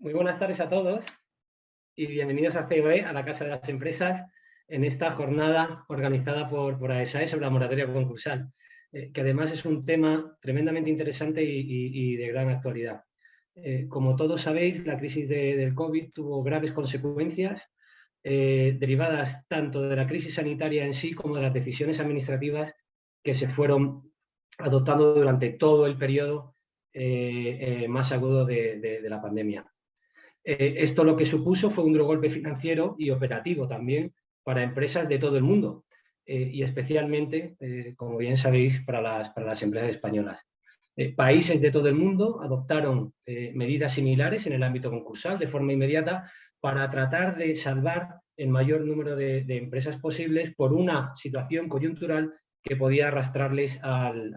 Muy buenas tardes a todos y bienvenidos a COE, a la Casa de las Empresas, en esta jornada organizada por AESAE sobre la moratoria concursal, que además es un tema tremendamente interesante y de gran actualidad. Como todos sabéis, la crisis del COVID tuvo graves consecuencias derivadas tanto de la crisis sanitaria en sí como de las decisiones administrativas que se fueron adoptando durante todo el periodo más agudo de la pandemia. Esto lo que supuso fue un duro golpe financiero y operativo también para empresas de todo el mundo y especialmente, como bien sabéis, para las empresas españolas. Países de todo el mundo adoptaron medidas similares en el ámbito concursal de forma inmediata para tratar de salvar el mayor número de empresas posibles por una situación coyuntural que podía arrastrarles al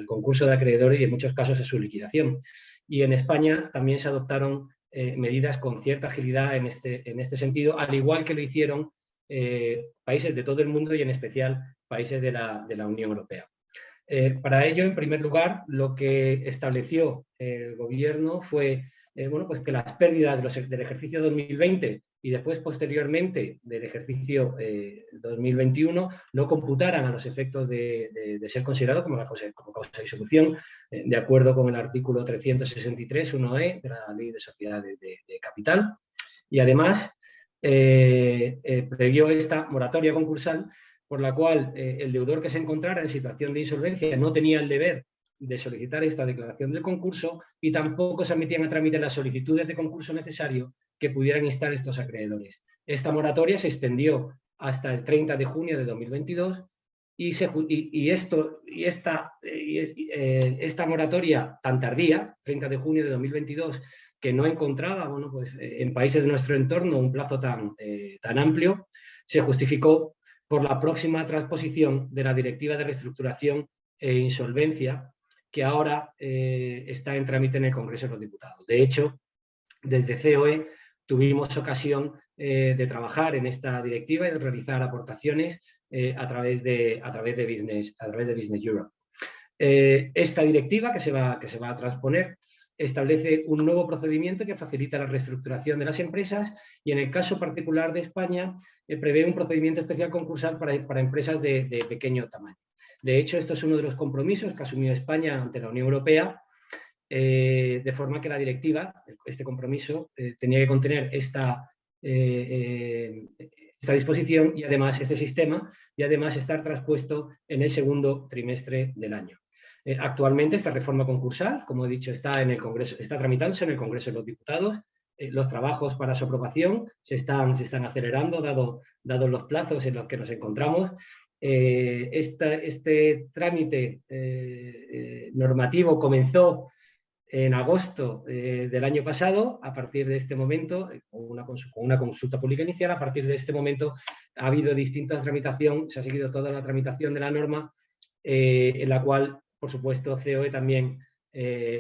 concurso de acreedores y en muchos casos a su liquidación. Y en España también se adoptaron medidas con cierta agilidad en este sentido, al igual que lo hicieron países de todo el mundo y en especial países de la Unión Europea. Para ello, en primer lugar, lo que estableció el gobierno fue pues que las pérdidas del ejercicio 2020 y después posteriormente del ejercicio 2021 no computaran a los efectos de ser considerado como causa de solución, de acuerdo con el artículo 363 1E de la Ley de Sociedades de Capital. Y además previó esta moratoria concursal por la cual el deudor que se encontrara en situación de insolvencia no tenía el deber de solicitar esta declaración del concurso y tampoco se admitían a trámite las solicitudes de concurso necesario que pudieran instar estos acreedores. Esta moratoria se extendió hasta el 30 de junio de 2022 esta moratoria tan tardía, 30 de junio de 2022, que no encontraba en países de nuestro entorno un plazo tan amplio, se justificó por la próxima transposición de la Directiva de Reestructuración e Insolvencia, que ahora está en trámite en el Congreso de los Diputados. De hecho, desde COE tuvimos ocasión de trabajar en esta directiva y de realizar aportaciones a través de Business Europe. Esta directiva que se va a transponer establece un nuevo procedimiento que facilita la reestructuración de las empresas y en el caso particular de España prevé un procedimiento especial concursal para empresas de pequeño tamaño. De hecho, esto es uno de los compromisos que asumió España ante la Unión Europea, de forma que la directiva, este compromiso, tenía que contener esta disposición y además este sistema y además estar traspuesto en el segundo trimestre del año. Actualmente esta reforma concursal, como he dicho, está tramitándose en el Congreso de los Diputados. Los trabajos para su aprobación se están acelerando, dado los plazos en los que nos encontramos. Este trámite normativo comenzó en agosto del año pasado. A partir de este momento, con una consulta pública inicial, a partir de este momento ha habido distintas tramitaciones, se ha seguido toda la tramitación de la norma, en la cual, por supuesto, COE también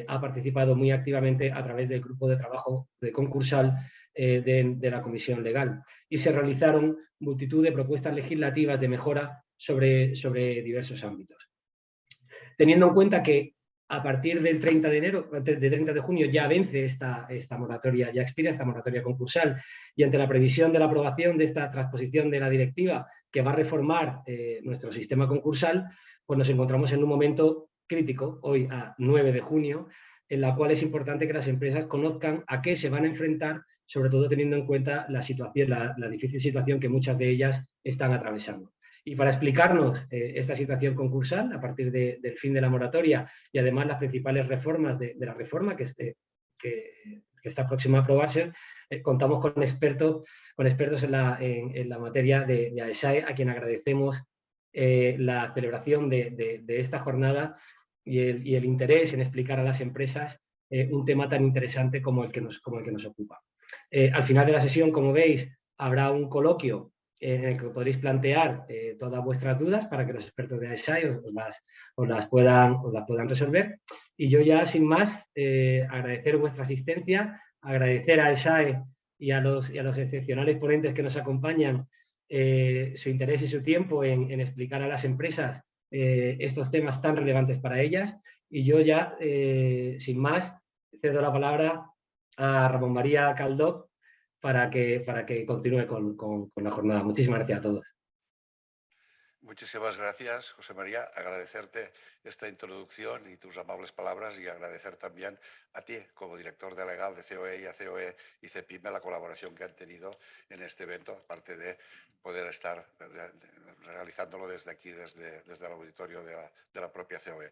ha participado muy activamente a través del grupo de trabajo de concursal de la Comisión Legal. Y se realizaron multitud de propuestas legislativas de mejora sobre diversos ámbitos. Teniendo en cuenta que a partir del 30 de junio ya vence esta moratoria, ya expira esta moratoria concursal, y ante la previsión de la aprobación de esta transposición de la directiva que va a reformar nuestro sistema concursal, pues nos encontramos en un momento crítico, hoy a 9 de junio, en la cual es importante que las empresas conozcan a qué se van a enfrentar, sobre todo teniendo en cuenta la difícil situación que muchas de ellas están atravesando. Y para explicarnos esta situación concursal, a partir del fin de la moratoria y además las principales reformas de la reforma que está próxima a aprobarse, contamos con expertos en la materia de AESAE, a quien agradecemos la celebración de esta jornada y el interés en explicar a las empresas un tema tan interesante como el que nos ocupa. Al final de la sesión, como veis, habrá un coloquio en el que podréis plantear todas vuestras dudas para que los expertos de AESAE os las puedan resolver. Y yo ya, sin más, agradecer vuestra asistencia, agradecer a AESAE y a los excepcionales ponentes que nos acompañan su interés y su tiempo en explicar a las empresas estos temas tan relevantes para ellas. Y yo ya, sin más, cedo la palabra a Ramón María Caldó para que continúe con la jornada. Muchísimas gracias a todos. Muchísimas gracias, José María. Agradecerte esta introducción y tus amables palabras y agradecer también a ti, como director delegado de COE y a COE y CEPIME, la colaboración que han tenido en este evento, aparte de poder estar realizándolo desde aquí, desde el auditorio de la propia COE.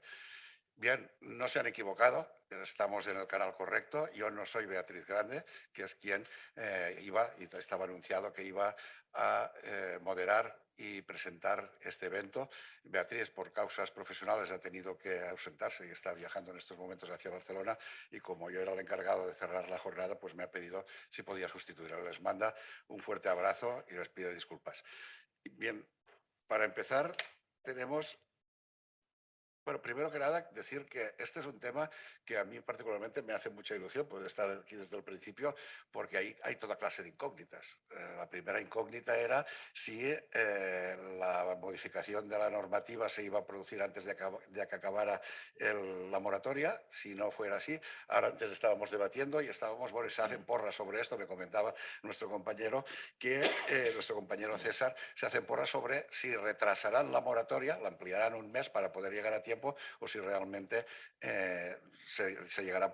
Bien, no se han equivocado, estamos en el canal correcto. Yo no soy Beatriz Grande, que es quien estaba anunciado que iba a moderar y presentar este evento. Beatriz, por causas profesionales, ha tenido que ausentarse y está viajando en estos momentos hacia Barcelona, y como yo era el encargado de cerrar la jornada, pues me ha pedido si podía sustituirla. Les manda un fuerte abrazo y les pido disculpas. Bien, para empezar, tenemos... Bueno, primero que nada, decir que este es un tema que a mí particularmente me hace mucha ilusión poder estar aquí desde el principio, porque hay toda clase de incógnitas. La primera incógnita era si la modificación de la normativa se iba a producir antes de que acabara la moratoria. Si no fuera así, ahora antes estábamos debatiendo y estábamos, bueno, se hacen porras sobre esto. Me comentaba nuestro compañero nuestro compañero César, se hacen porras sobre si retrasarán la moratoria, la ampliarán un mes para poder llegar a tiempo, o si realmente se llegará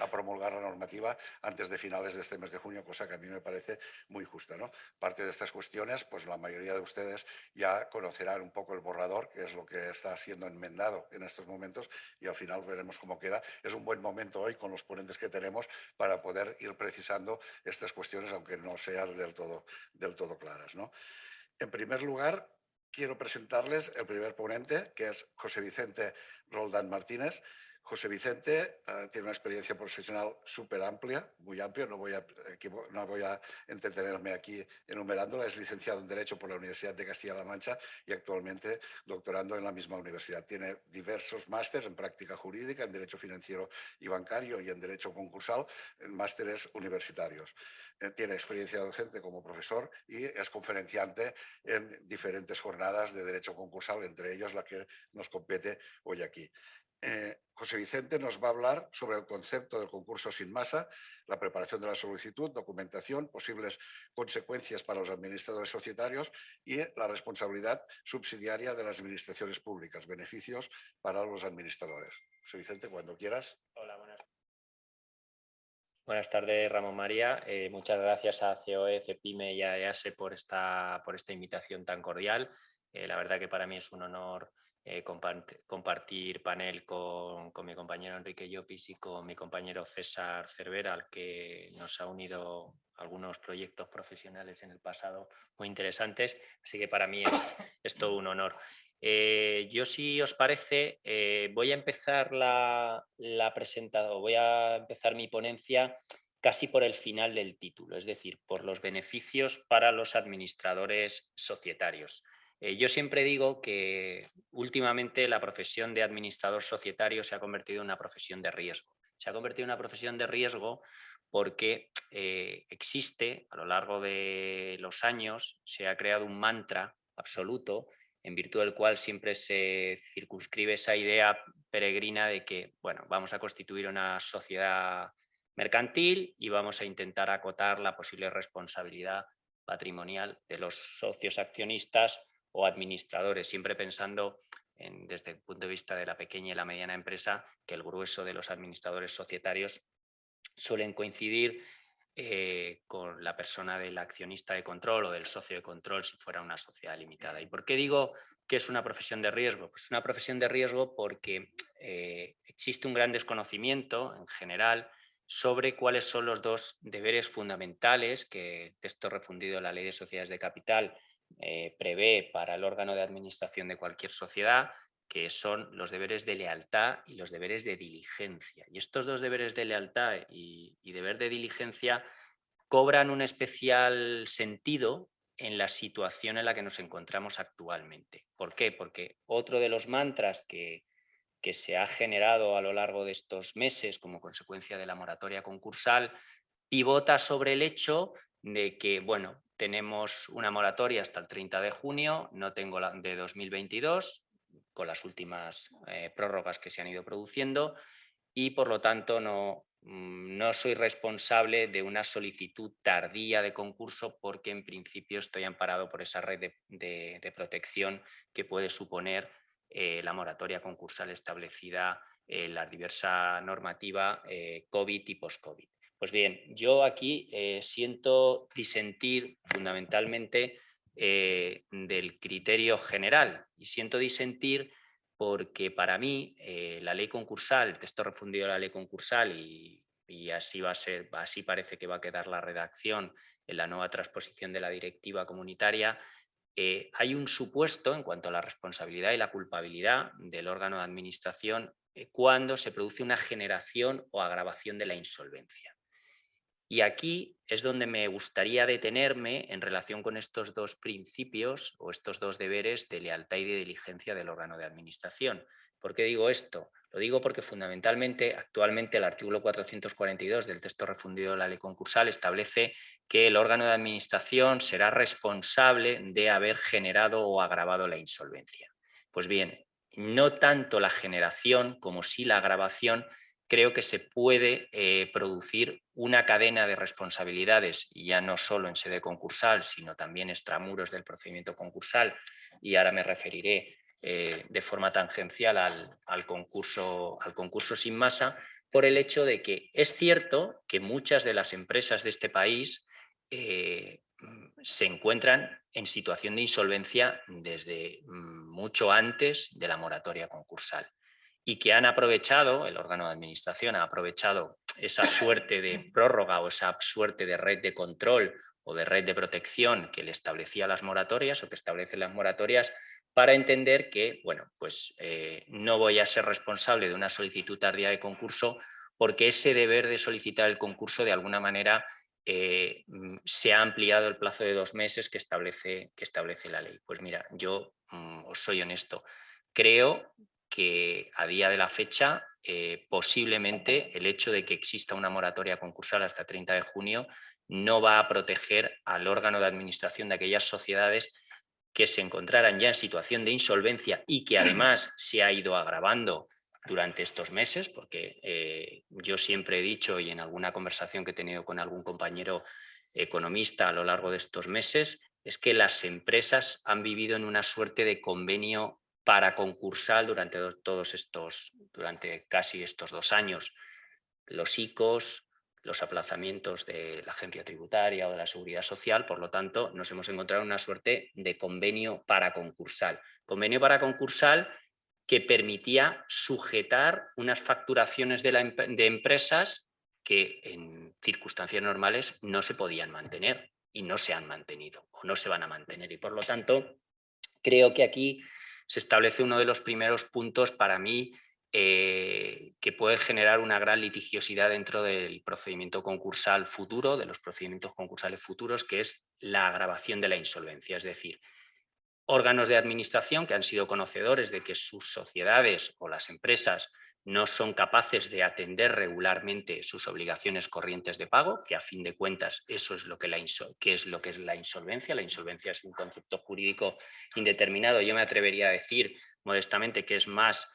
a promulgar la normativa antes de finales de este mes de junio, cosa que a mí me parece muy justa, ¿no? Parte de estas cuestiones, pues la mayoría de ustedes ya conocerán un poco el borrador, que es lo que está siendo enmendado en estos momentos, y al final veremos cómo queda. Es un buen momento hoy, con los ponentes que tenemos, para poder ir precisando estas cuestiones, aunque no sean del todo claras, ¿no? En primer lugar, quiero presentarles el primer ponente, que es José Vicente Roldán Martínez. José Vicente tiene una experiencia profesional súper amplia, muy amplia, no voy a entretenerme aquí enumerándola. Es licenciado en Derecho por la Universidad de Castilla-La Mancha y actualmente doctorando en la misma universidad. Tiene diversos másteres en práctica jurídica, en Derecho Financiero y Bancario y en Derecho Concursal, en másteres universitarios. Tiene experiencia docente como profesor y es conferenciante en diferentes jornadas de Derecho Concursal, entre ellos la que nos compete hoy aquí. José Vicente nos va a hablar sobre el concepto del concurso sin masa, la preparación de la solicitud, documentación, posibles consecuencias para los administradores societarios y la responsabilidad subsidiaria de las administraciones públicas, beneficios para los administradores. José Vicente, cuando quieras. Hola, buenas tardes, Ramón María. Muchas gracias a COE, CEPIME y a EASE por esta invitación tan cordial. La verdad que para mí es un honor compartir panel con mi compañero Enrique Llopis y con mi compañero César Cervera, al que nos ha unido algunos proyectos profesionales en el pasado muy interesantes. Así que para mí es todo un honor. Yo, si os parece, voy a empezar voy a empezar mi ponencia casi por el final del título, es decir, por los beneficios para los administradores societarios. Yo siempre digo que últimamente la profesión de administrador societario se ha convertido en una profesión de riesgo. Se ha convertido en una profesión de riesgo porque existe, a lo largo de los años, se ha creado un mantra absoluto en virtud del cual siempre se circunscribe esa idea peregrina de que, bueno, vamos a constituir una sociedad mercantil y vamos a intentar acotar la posible responsabilidad patrimonial de los socios accionistas o administradores, siempre pensando desde el punto de vista de la pequeña y la mediana empresa, que el grueso de los administradores societarios suelen coincidir con la persona del accionista de control o del socio de control si fuera una sociedad limitada. ¿Y por qué digo que es una profesión de riesgo? Pues una profesión de riesgo porque existe un gran desconocimiento en general sobre cuáles son los dos deberes fundamentales que el texto refundido en la Ley de Sociedades de Capital prevé para el órgano de administración de cualquier sociedad, que son los deberes de lealtad y los deberes de diligencia. Y estos dos deberes de lealtad y deber de diligencia cobran un especial sentido en la situación en la que nos encontramos actualmente. ¿Por qué? Porque otro de los mantras que se ha generado a lo largo de estos meses como consecuencia de la moratoria concursal pivota sobre el hecho de que, bueno, tenemos una moratoria hasta el 30 de junio, no tengo la de 2022, con las últimas prórrogas que se han ido produciendo, y por lo tanto no no soy responsable de una solicitud tardía de concurso porque en principio estoy amparado por esa red de protección que puede suponer la moratoria concursal establecida en la diversa normativa COVID y post-COVID. Pues bien, yo aquí siento disentir fundamentalmente del criterio general y siento disentir porque para mí la ley concursal, el texto refundido de la ley concursal y así va a ser, así parece que va a quedar la redacción en la nueva transposición de la directiva comunitaria, hay un supuesto en cuanto a la responsabilidad y la culpabilidad del órgano de administración cuando se produce una generación o agravación de la insolvencia. Y aquí es donde me gustaría detenerme en relación con estos dos principios o estos dos deberes de lealtad y de diligencia del órgano de administración. ¿Por qué digo esto? Lo digo porque fundamentalmente actualmente el artículo 442 del texto refundido de la ley concursal establece que el órgano de administración será responsable de haber generado o agravado la insolvencia. Pues bien, no tanto la generación como sí la agravación, creo que se puede producir una cadena de responsabilidades, y ya no solo en sede concursal, sino también extramuros del procedimiento concursal, y ahora me referiré de forma tangencial al concurso sin masa, por el hecho de que es cierto que muchas de las empresas de este país se encuentran en situación de insolvencia desde mucho antes de la moratoria concursal y que han aprovechado, el órgano de administración ha aprovechado esa suerte de prórroga o esa suerte de red de control o de red de protección que le establecía las moratorias o que establecen las moratorias para entender que, bueno, pues no voy a ser responsable de una solicitud tardía de concurso porque ese deber de solicitar el concurso de alguna manera se ha ampliado el plazo de 2 meses que establece la ley. Pues mira, yo os soy honesto, creo que a día de la fecha posiblemente el hecho de que exista una moratoria concursal hasta 30 de junio no va a proteger al órgano de administración de aquellas sociedades que se encontraran ya en situación de insolvencia y que además se ha ido agravando durante estos meses, porque yo siempre he dicho, y en alguna conversación que he tenido con algún compañero economista a lo largo de estos meses, es que las empresas han vivido en una suerte de convenio para concursal durante casi estos 2 años. Los ICOs, los aplazamientos de la agencia tributaria o de la seguridad social, por lo tanto, nos hemos encontrado en una suerte de convenio para concursal. Convenio para concursal que permitía sujetar unas facturaciones de empresas que en circunstancias normales no se podían mantener y no se han mantenido o no se van a mantener. Y por lo tanto, creo que aquí se establece uno de los primeros puntos para mí que puede generar una gran litigiosidad dentro del procedimiento concursal futuro, de los procedimientos concursales futuros, que es la agravación de la insolvencia. Es decir, órganos de administración que han sido conocedores de que sus sociedades o las empresas no son capaces de atender regularmente sus obligaciones corrientes de pago, que a fin de cuentas eso es lo que, es la insolvencia. La insolvencia es un concepto jurídico indeterminado. Yo me atrevería a decir modestamente que es más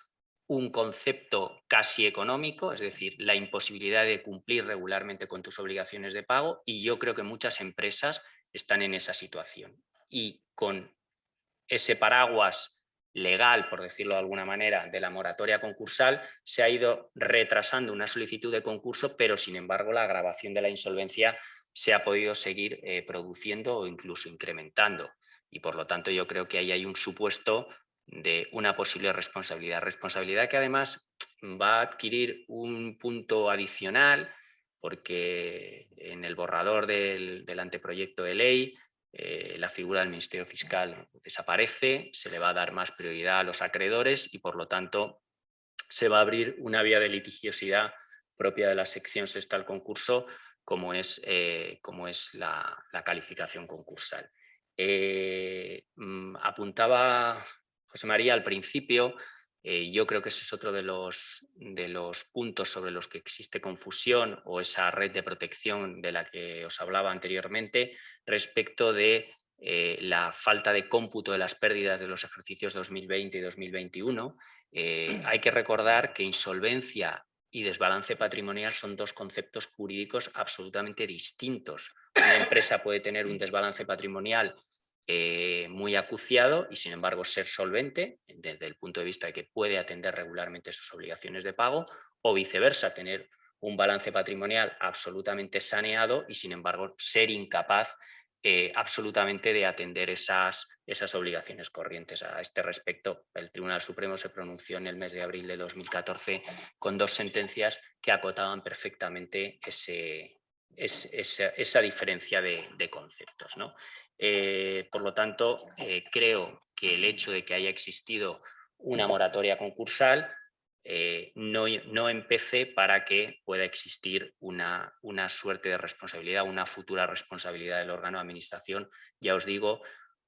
un concepto casi económico, es decir, la imposibilidad de cumplir regularmente con tus obligaciones de pago, y yo creo que muchas empresas están en esa situación. Y con ese paraguas legal, por decirlo de alguna manera, de la moratoria concursal, se ha ido retrasando una solicitud de concurso, pero sin embargo la agravación de la insolvencia se ha podido seguir produciendo o incluso incrementando. Y por lo tanto yo creo que ahí hay un supuesto de una posible responsabilidad que además va a adquirir un punto adicional porque en el borrador del anteproyecto de ley la figura del Ministerio Fiscal desaparece, se le va a dar más prioridad a los acreedores y por lo tanto se va a abrir una vía de litigiosidad propia de la sección sexta del concurso como es la calificación concursal. Apuntaba José María al principio, yo creo que ese es otro de los puntos sobre los que existe confusión o esa red de protección de la que os hablaba anteriormente respecto de la falta de cómputo de las pérdidas de los ejercicios 2020 y 2021. Hay que recordar que insolvencia y desbalance patrimonial son dos conceptos jurídicos absolutamente distintos. Una empresa puede tener un desbalance patrimonial muy acuciado y sin embargo ser solvente desde el punto de vista de que puede atender regularmente sus obligaciones de pago, o viceversa, tener un balance patrimonial absolutamente saneado y sin embargo ser incapaz absolutamente de atender esas obligaciones corrientes. A este respecto, el Tribunal Supremo se pronunció en el mes de abril de 2014 con dos sentencias que acotaban perfectamente esa diferencia de conceptos, ¿no? Por lo tanto, creo que el hecho de que haya existido una moratoria concursal no empecé para que pueda existir una suerte de responsabilidad, una futura responsabilidad del órgano de administración, ya os digo,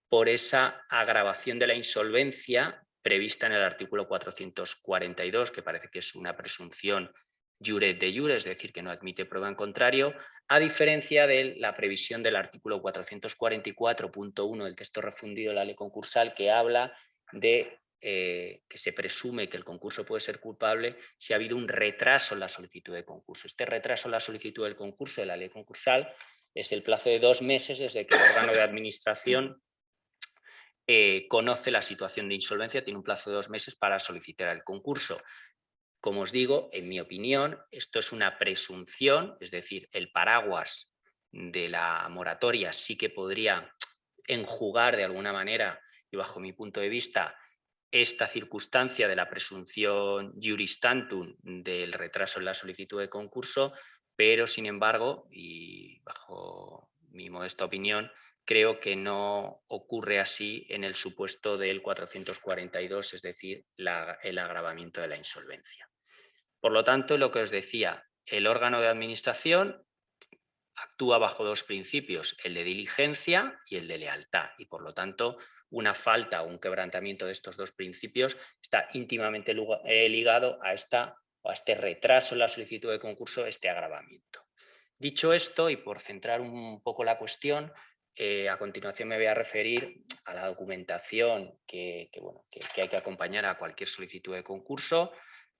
por esa agravación de la insolvencia prevista en el artículo 442, que parece que es una presunción jure de jure, es decir, que no admite prueba en contrario, a diferencia de la previsión del artículo 444.1 del texto refundido de la ley concursal, que habla de que se presume que el concurso puede ser culpable si ha habido un retraso en la solicitud de concurso. Este retraso en la solicitud del concurso de la ley concursal es el plazo de 2 meses desde que el órgano de administración conoce la situación de insolvencia, tiene un plazo de 2 meses para solicitar el concurso. Como os digo, en mi opinión, esto es una presunción, es decir, el paraguas de la moratoria sí que podría enjugar de alguna manera, y bajo mi punto de vista, esta circunstancia de la presunción juris tantum del retraso en la solicitud de concurso, pero sin embargo, y bajo mi modesta opinión, creo que no ocurre así en el supuesto del 442, es decir, el agravamiento de la insolvencia. Por lo tanto, lo que os decía, el órgano de administración actúa bajo 2 principios, el de diligencia y el de lealtad, y por lo tanto una falta o un quebrantamiento de estos 2 principios está íntimamente ligado a este retraso en la solicitud de concurso, este agravamiento. Dicho esto, y por centrar un poco la cuestión, a continuación me voy a referir a la documentación que hay que acompañar a cualquier solicitud de concurso.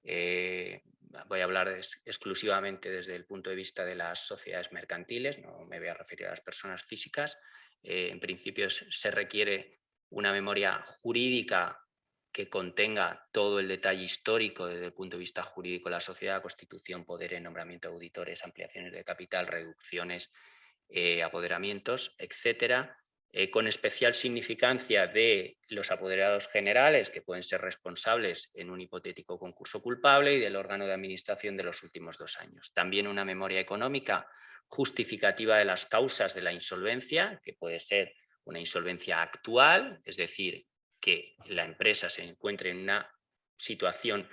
Voy a hablar exclusivamente desde el punto de vista de las sociedades mercantiles, no me voy a referir a las personas físicas. En principio se requiere una memoria jurídica que contenga todo el detalle histórico desde el punto de vista jurídico de la sociedad, constitución, poderes, nombramiento de auditores, ampliaciones de capital, reducciones, apoderamientos, etcétera, con especial significancia de los apoderados generales que pueden ser responsables en un hipotético concurso culpable y del órgano de administración de los últimos 2 años. También una memoria económica justificativa de las causas de la insolvencia, que puede ser una insolvencia actual, es decir, que la empresa se encuentre en una situación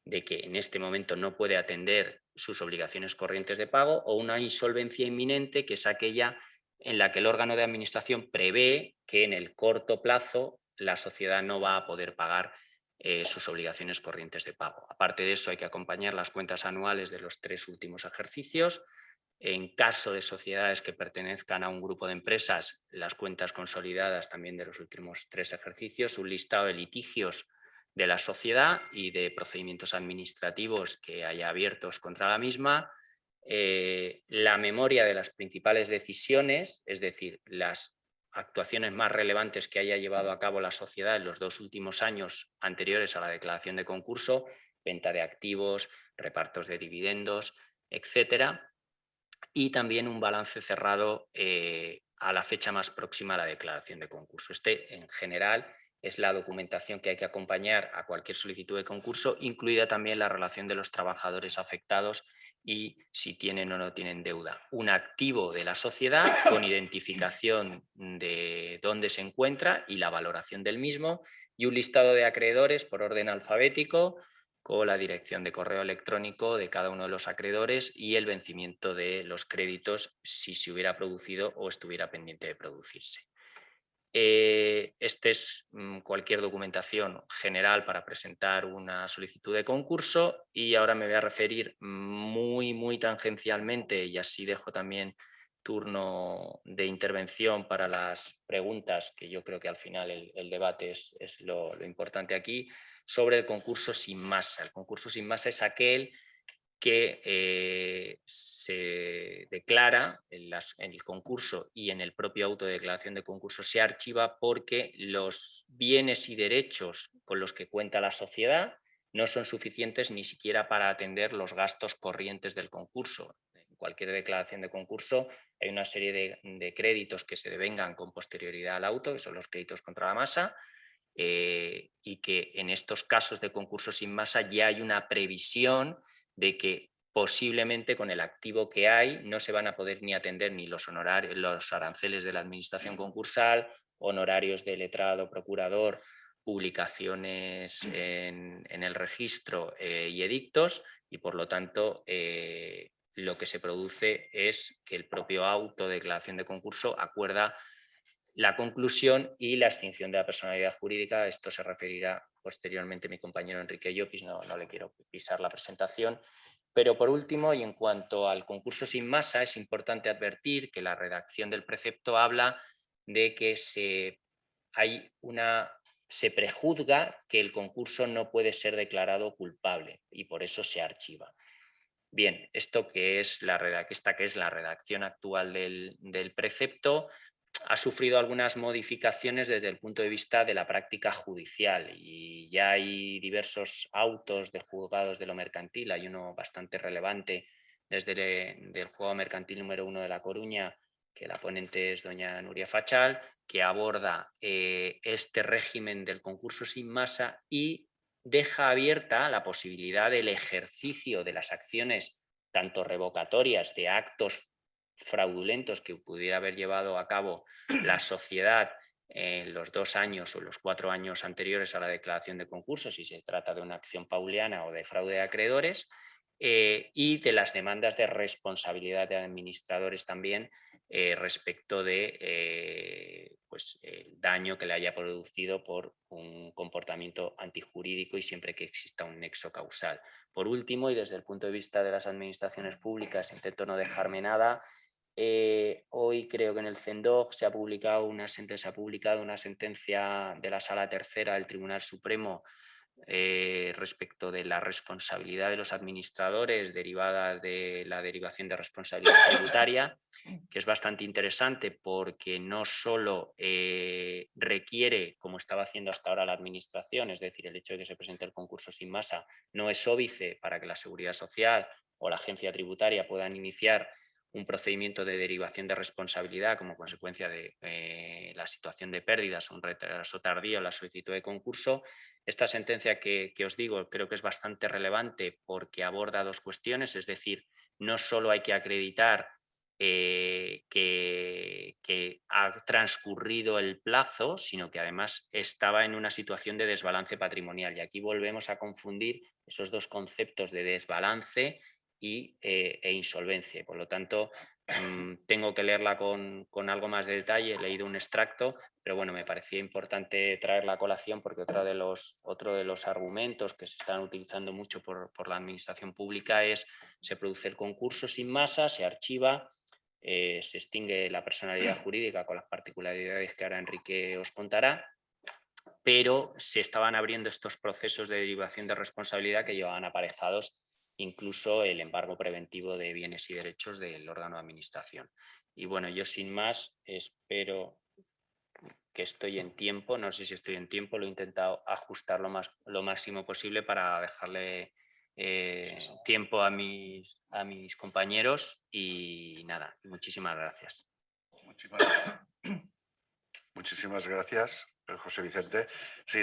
de que en este momento no puede atender sus obligaciones corrientes de pago, o una insolvencia inminente, que es aquella en la que el órgano de administración prevé que en el corto plazo la sociedad no va a poder pagar sus obligaciones corrientes de pago. Aparte de eso, hay que acompañar las cuentas anuales de los 3 últimos ejercicios. En caso de sociedades que pertenezcan a un grupo de empresas, las cuentas consolidadas también de los últimos 3 ejercicios, un listado de litigios de la sociedad y de procedimientos administrativos que haya abiertos contra la misma, la memoria de las principales decisiones, es decir, las actuaciones más relevantes que haya llevado a cabo la sociedad en los 2 últimos años anteriores a la declaración de concurso, venta de activos, repartos de dividendos, etcétera, y también un balance cerrado a la fecha más próxima a la declaración de concurso. En general, es la documentación que hay que acompañar a cualquier solicitud de concurso, incluida también la relación de los trabajadores afectados y si tienen o no tienen deuda. Un activo de la sociedad con identificación de dónde se encuentra y la valoración del mismo, y un listado de acreedores por orden alfabético, con la dirección de correo electrónico de cada uno de los acreedores y el vencimiento de los créditos si se hubiera producido o estuviera pendiente de producirse. Este es cualquier documentación general para presentar una solicitud de concurso, y ahora me voy a referir muy tangencialmente, y así dejo también turno de intervención para las preguntas, que yo creo que al final el debate es lo importante aquí, sobre el concurso sin masa. El concurso sin masa es aquel que se declara en el concurso y en el propio auto de declaración de concurso se archiva porque los bienes y derechos con los que cuenta la sociedad no son suficientes ni siquiera para atender los gastos corrientes del concurso. En cualquier declaración de concurso hay una serie de créditos que se devengan con posterioridad al auto, que son los créditos contra la masa, y que en estos casos de concurso sin masa ya hay una previsión de que posiblemente con el activo que hay no se van a poder ni atender ni los honorarios, los aranceles de la administración concursal, honorarios de letrado, procurador, publicaciones en el registro y edictos, y por lo tanto lo que se produce es que el propio auto de declaración de concurso acuerda la conclusión y la extinción de la personalidad jurídica. Esto se referirá posteriormente mi compañero Enrique Llopis, no le quiero pisar la presentación. Pero por último, y en cuanto al concurso sin masa, es importante advertir que la redacción del precepto habla de que se prejuzga que el concurso no puede ser declarado culpable y por eso se archiva. Bien, esto que es la redacción actual del precepto ha sufrido algunas modificaciones desde el punto de vista de la práctica judicial y ya hay diversos autos de juzgados de lo mercantil. Hay uno bastante relevante del juzgado mercantil número 1 de La Coruña, que la ponente es doña Nuria Fachal, que aborda este régimen del concurso sin masa y deja abierta la posibilidad del ejercicio de las acciones tanto revocatorias de actos fraudulentos que pudiera haber llevado a cabo la sociedad en los 2 años o los 4 años anteriores a la declaración de concurso, si se trata de una acción pauliana o de fraude de acreedores, y de las demandas de responsabilidad de administradores también respecto de el daño que le haya producido por un comportamiento antijurídico y siempre que exista un nexo causal. Por último, y desde el punto de vista de las administraciones públicas, intento no dejarme nada. Hoy creo que en el CENDOC se ha publicado una sentencia de la Sala Tercera del Tribunal Supremo respecto de la responsabilidad de los administradores derivada de la derivación de responsabilidad tributaria, que es bastante interesante porque no solo requiere, como estaba haciendo hasta ahora la administración, es decir, el hecho de que se presente el concurso sin masa no es óbice para que la Seguridad Social o la agencia tributaria puedan iniciar un procedimiento de derivación de responsabilidad como consecuencia de la situación de pérdidas o un retraso tardío en la solicitud de concurso. Esta sentencia que os digo creo que es bastante relevante porque aborda 2 cuestiones, es decir, no solo hay que acreditar que ha transcurrido el plazo, sino que además estaba en una situación de desbalance patrimonial. Y aquí volvemos a confundir esos 2 conceptos de desbalance e insolvencia. Por lo tanto, tengo que leerla con algo más de detalle. He leído un extracto, pero bueno, me parecía importante traerla a colación porque otro de los argumentos que se están utilizando mucho por la administración pública es: se produce el concurso sin masa, se archiva, se extingue la personalidad jurídica con las particularidades que ahora Enrique os contará, pero se estaban abriendo estos procesos de derivación de responsabilidad que llevaban aparejados incluso el embargo preventivo de bienes y derechos del órgano de administración. Y bueno, yo sin más espero que estoy en tiempo, no sé si estoy en tiempo, lo he intentado ajustar lo máximo posible para dejarle tiempo a mis compañeros y nada, muchísimas gracias. Muchísimas gracias, José Vicente. Sí,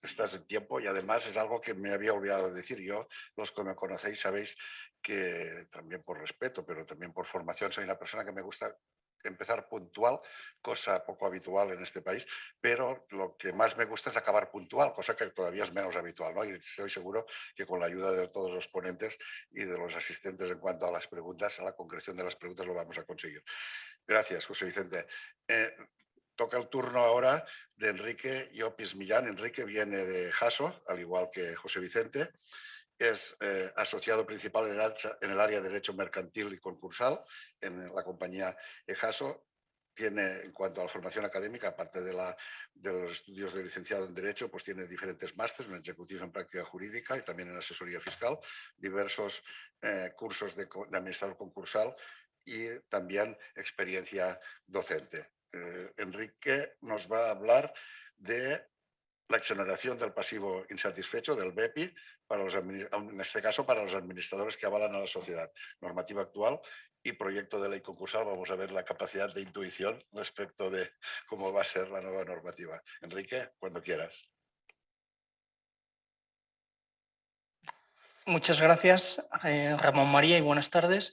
estás en tiempo y además es algo que me había olvidado de decir. Yo, los que me conocéis, sabéis que también por respeto, pero también por formación, soy una persona que me gusta empezar puntual, cosa poco habitual en este país, pero lo que más me gusta es acabar puntual, cosa que todavía es menos habitual, ¿no? Y estoy seguro que con la ayuda de todos los ponentes y de los asistentes en cuanto a las preguntas, a la concreción de las preguntas, lo vamos a conseguir. Gracias, José Vicente. Toca el turno ahora de Enrique Llopis Millán. Enrique viene de Haso, al igual que José Vicente. Es asociado principal en el área de Derecho Mercantil y Concursal en la compañía Haso. tiene, en cuanto a la formación académica, aparte de los estudios de licenciado en Derecho, pues tiene diferentes másteres en Ejecutiva en Práctica Jurídica y también en Asesoría Fiscal, diversos cursos de administrador concursal y también experiencia docente. Enrique nos va a hablar de la exoneración del pasivo insatisfecho, del BEPI, en este caso para los administradores que avalan a la sociedad. Normativa actual y proyecto de ley concursal. Vamos a ver la capacidad de intuición respecto de cómo va a ser la nueva normativa. Enrique, cuando quieras. Muchas gracias, Ramón María, y buenas tardes.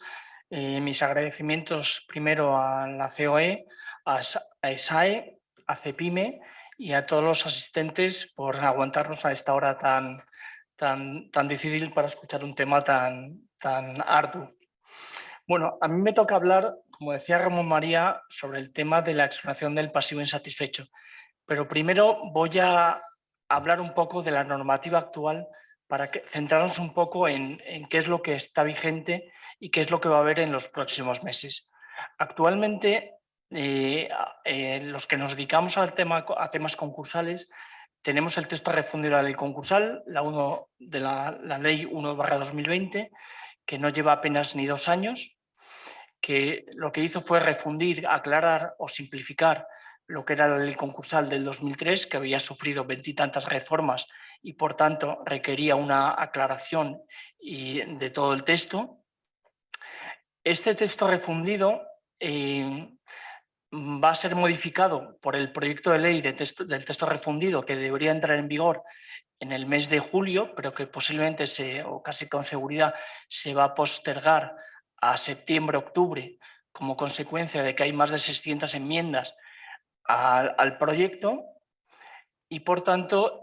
Mis agradecimientos primero a la COE, a ESAE, a CEPIME y a todos los asistentes por aguantarnos a esta hora tan difícil para escuchar un tema tan arduo. Bueno, a mí me toca hablar, como decía Ramón María, sobre el tema de la exoneración del pasivo insatisfecho. Pero primero voy a hablar un poco de la normativa actual para centrarnos un poco en qué es lo que está vigente y qué es lo que va a haber en los próximos meses. Actualmente, los que nos dedicamos a temas concursales, tenemos el texto refundido de la ley concursal, la ley 1/2020, que no lleva apenas ni 2 años, que lo que hizo fue refundir, aclarar o simplificar lo que era la ley concursal del 2003, que había sufrido 20 y tantas reformas y por tanto requería una aclaración de todo el texto. Este texto refundido va a ser modificado por el proyecto de ley del texto refundido, que debería entrar en vigor en el mes de julio, pero que posiblemente, o casi con seguridad, se va a postergar a septiembre-octubre como consecuencia de que hay más de 600 enmiendas al proyecto y, por tanto,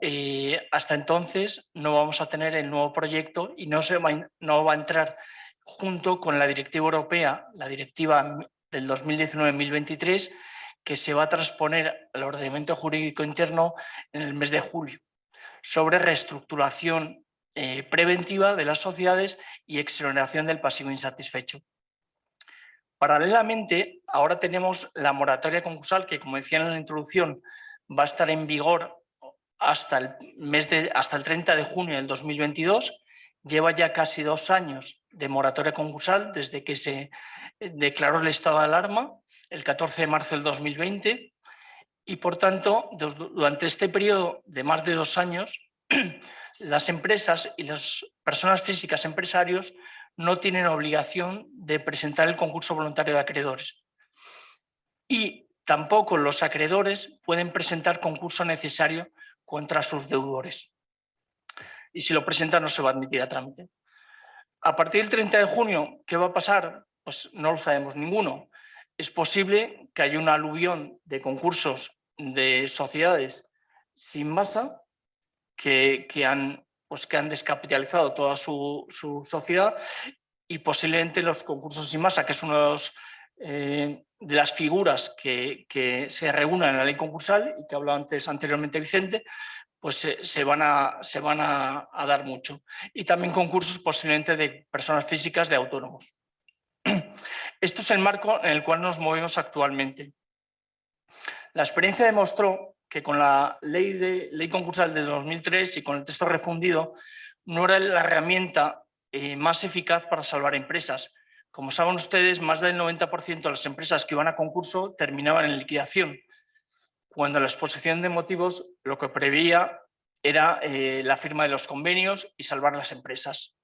hasta entonces no vamos a tener el nuevo proyecto y no va a entrar junto con la directiva europea, la directiva del 2019-2023, que se va a transponer al ordenamiento jurídico interno en el mes de julio, sobre reestructuración preventiva de las sociedades y exoneración del pasivo insatisfecho. Paralelamente, ahora tenemos la moratoria concursal, que, como decía en la introducción, va a estar en vigor hasta el 30 de junio del 2022. Lleva ya casi 2 años de moratoria concursal desde que se declaró el estado de alarma, el 14 de marzo del 2020, y por tanto, durante este periodo de más de 2 años, las empresas y las personas físicas empresarios no tienen obligación de presentar el concurso voluntario de acreedores. Y tampoco los acreedores pueden presentar concurso necesario contra sus deudores. Y si lo presentan, no se va a admitir a trámite. A partir del 30 de junio, ¿qué va a pasar? Pues no lo sabemos ninguno. Es posible que haya una aluvión de concursos de sociedades sin masa que han descapitalizado toda su sociedad, y posiblemente los concursos sin masa, que es uno de las figuras que se reúnen en la ley concursal y que habló anteriormente Vicente, pues se van a dar mucho. Y también concursos posiblemente de personas físicas, de autónomos. Esto es el marco en el cual nos movemos actualmente. La experiencia demostró que con la ley concursal de 2003 y con el texto refundido no era la herramienta más eficaz para salvar empresas. Como saben ustedes, más del 90% de las empresas que iban a concurso terminaban en liquidación, cuando la exposición de motivos lo que preveía era la firma de los convenios y salvar las empresas.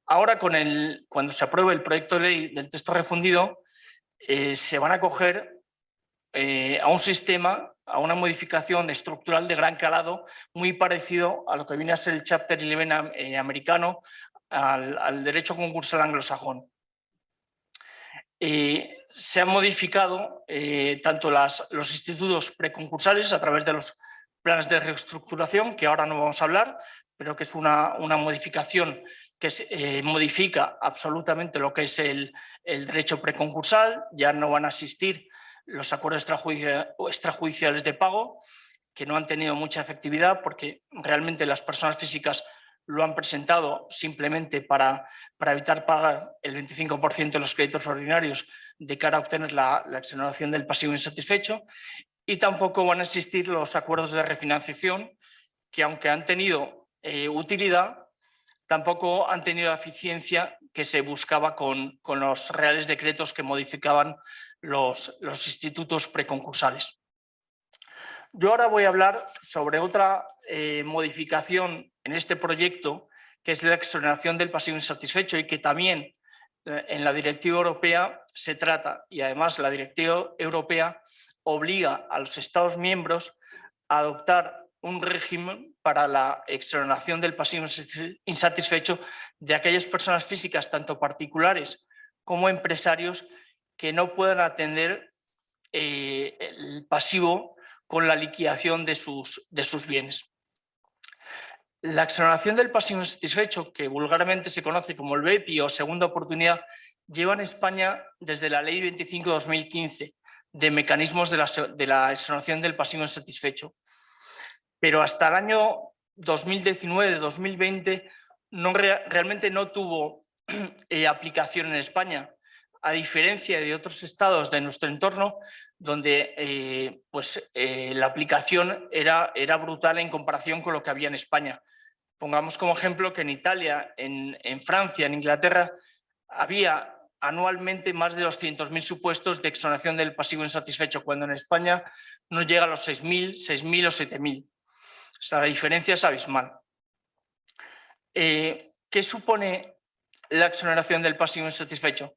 Ahora, cuando se apruebe el proyecto de ley del texto refundido, se van a acoger a un sistema, a una modificación estructural de gran calado, muy parecido a lo que viene a ser el Chapter 11 americano, al derecho concursal anglosajón. Se han modificado tanto los institutos preconcursales a través de los planes de reestructuración, que ahora no vamos a hablar, pero que es una modificación que modifica absolutamente lo que es el derecho preconcursal. Ya no van a existir los acuerdos extrajudiciales de pago, que no han tenido mucha efectividad porque realmente las personas físicas lo han presentado simplemente para evitar pagar el 25% de los créditos ordinarios de cara a obtener la exoneración del pasivo insatisfecho, y tampoco van a existir los acuerdos de refinanciación, que aunque han tenido utilidad, tampoco han tenido la eficiencia que se buscaba con los reales decretos que modificaban los institutos preconcursales. Yo ahora voy a hablar sobre otra modificación en este proyecto, que es la exoneración del pasivo insatisfecho, y que también en la directiva europea se trata, y además la directiva europea obliga a los Estados miembros a adoptar un régimen para la exoneración del pasivo insatisfecho de aquellas personas físicas, tanto particulares como empresarios, que no puedan atender el pasivo con la liquidación de sus bienes. La exoneración del pasivo insatisfecho, que vulgarmente se conoce como el BEPI o segunda oportunidad, lleva en España desde la Ley 25/2015 de mecanismos de la exoneración del pasivo insatisfecho. Pero hasta el año 2019-2020 realmente no tuvo aplicación en España, a diferencia de otros estados de nuestro entorno, donde la aplicación era brutal en comparación con lo que había en España. Pongamos como ejemplo que en Italia, en Francia, en Inglaterra, había anualmente más de 200.000 supuestos de exoneración del pasivo insatisfecho, cuando en España no llega a los 6.000 o 7.000. O sea, la diferencia es abismal. ¿Qué supone la exoneración del pasivo insatisfecho?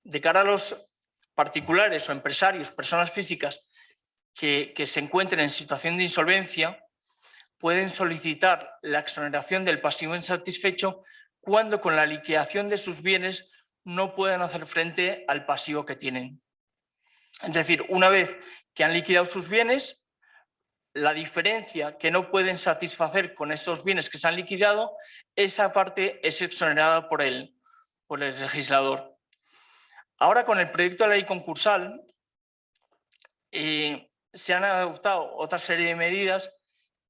De cara a los particulares o empresarios, personas físicas que se encuentren en situación de insolvencia, pueden solicitar la exoneración del pasivo insatisfecho cuando con la liquidación de sus bienes no pueden hacer frente al pasivo que tienen. Es decir, una vez que han liquidado sus bienes, la diferencia que no pueden satisfacer con esos bienes que se han liquidado, esa parte es exonerada por el legislador. Ahora, con el proyecto de ley concursal, se han adoptado otra serie de medidas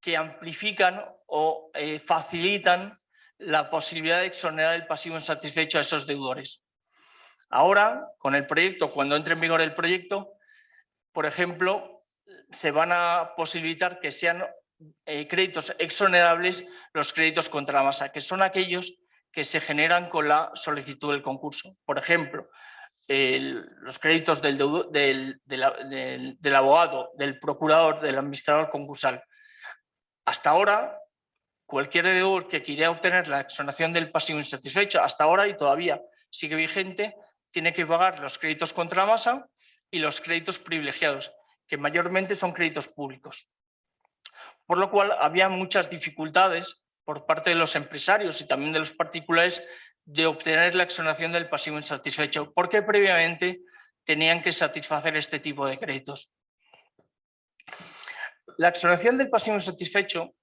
que amplifican o facilitan la posibilidad de exonerar el pasivo insatisfecho a esos deudores. Ahora, con el proyecto, cuando entre en vigor el proyecto, por ejemplo, se van a posibilitar que sean créditos exonerables los créditos contra la masa, que son aquellos que se generan con la solicitud del concurso. Por ejemplo, los créditos del abogado, del procurador, del administrador concursal. Hasta ahora, cualquier deudor que quiera obtener la exoneración del pasivo insatisfecho, hasta ahora y todavía sigue vigente, tiene que pagar los créditos contra la masa y los créditos privilegiados, que mayormente son créditos públicos. Por lo cual había muchas dificultades por parte de los empresarios y también de los particulares de obtener la exoneración del pasivo insatisfecho, porque previamente tenían que satisfacer este tipo de créditos. La exoneración del pasivo insatisfecho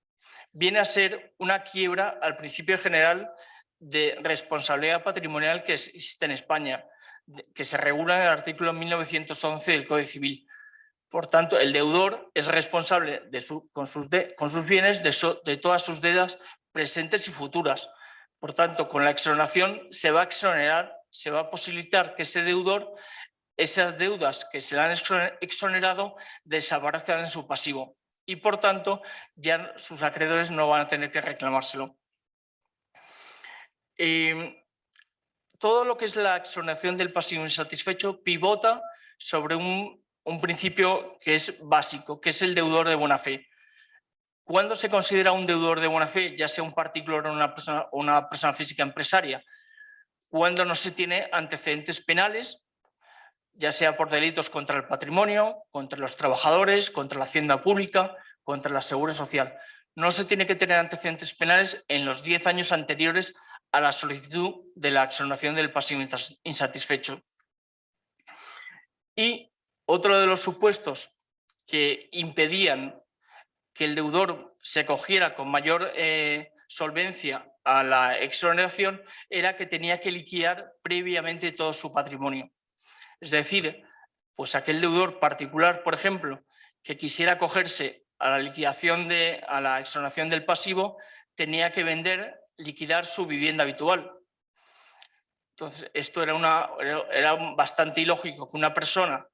viene a ser una quiebra al principio general de responsabilidad patrimonial que existe en España, que se regula en el artículo 1911 del Código Civil. Por tanto, el deudor es responsable con sus bienes de todas sus deudas presentes y futuras. Por tanto, con la exoneración se va a exonerar, se va a posibilitar que ese deudor, esas deudas que se le han exonerado, desaparezcan en su pasivo y, por tanto, ya sus acreedores no van a tener que reclamárselo. Todo lo que es la exoneración del pasivo insatisfecho pivota sobre un principio que es básico, que es el deudor de buena fe. ¿Cuándo se considera un deudor de buena fe, ya sea un particular o una persona física empresaria? Cuando no se tiene antecedentes penales, ya sea por delitos contra el patrimonio, contra los trabajadores, contra la hacienda pública, contra la seguridad social. No se tiene que tener antecedentes penales en los 10 años anteriores a la solicitud de la exoneración del pasivo insatisfecho. Y otro de los supuestos que impedían que el deudor se acogiera con mayor solvencia a la exoneración era que tenía que liquidar previamente todo su patrimonio. Es decir, pues aquel deudor particular, por ejemplo, que quisiera acogerse a la liquidación a la exoneración del pasivo, tenía que liquidar su vivienda habitual. Entonces, esto era bastante ilógico que una persona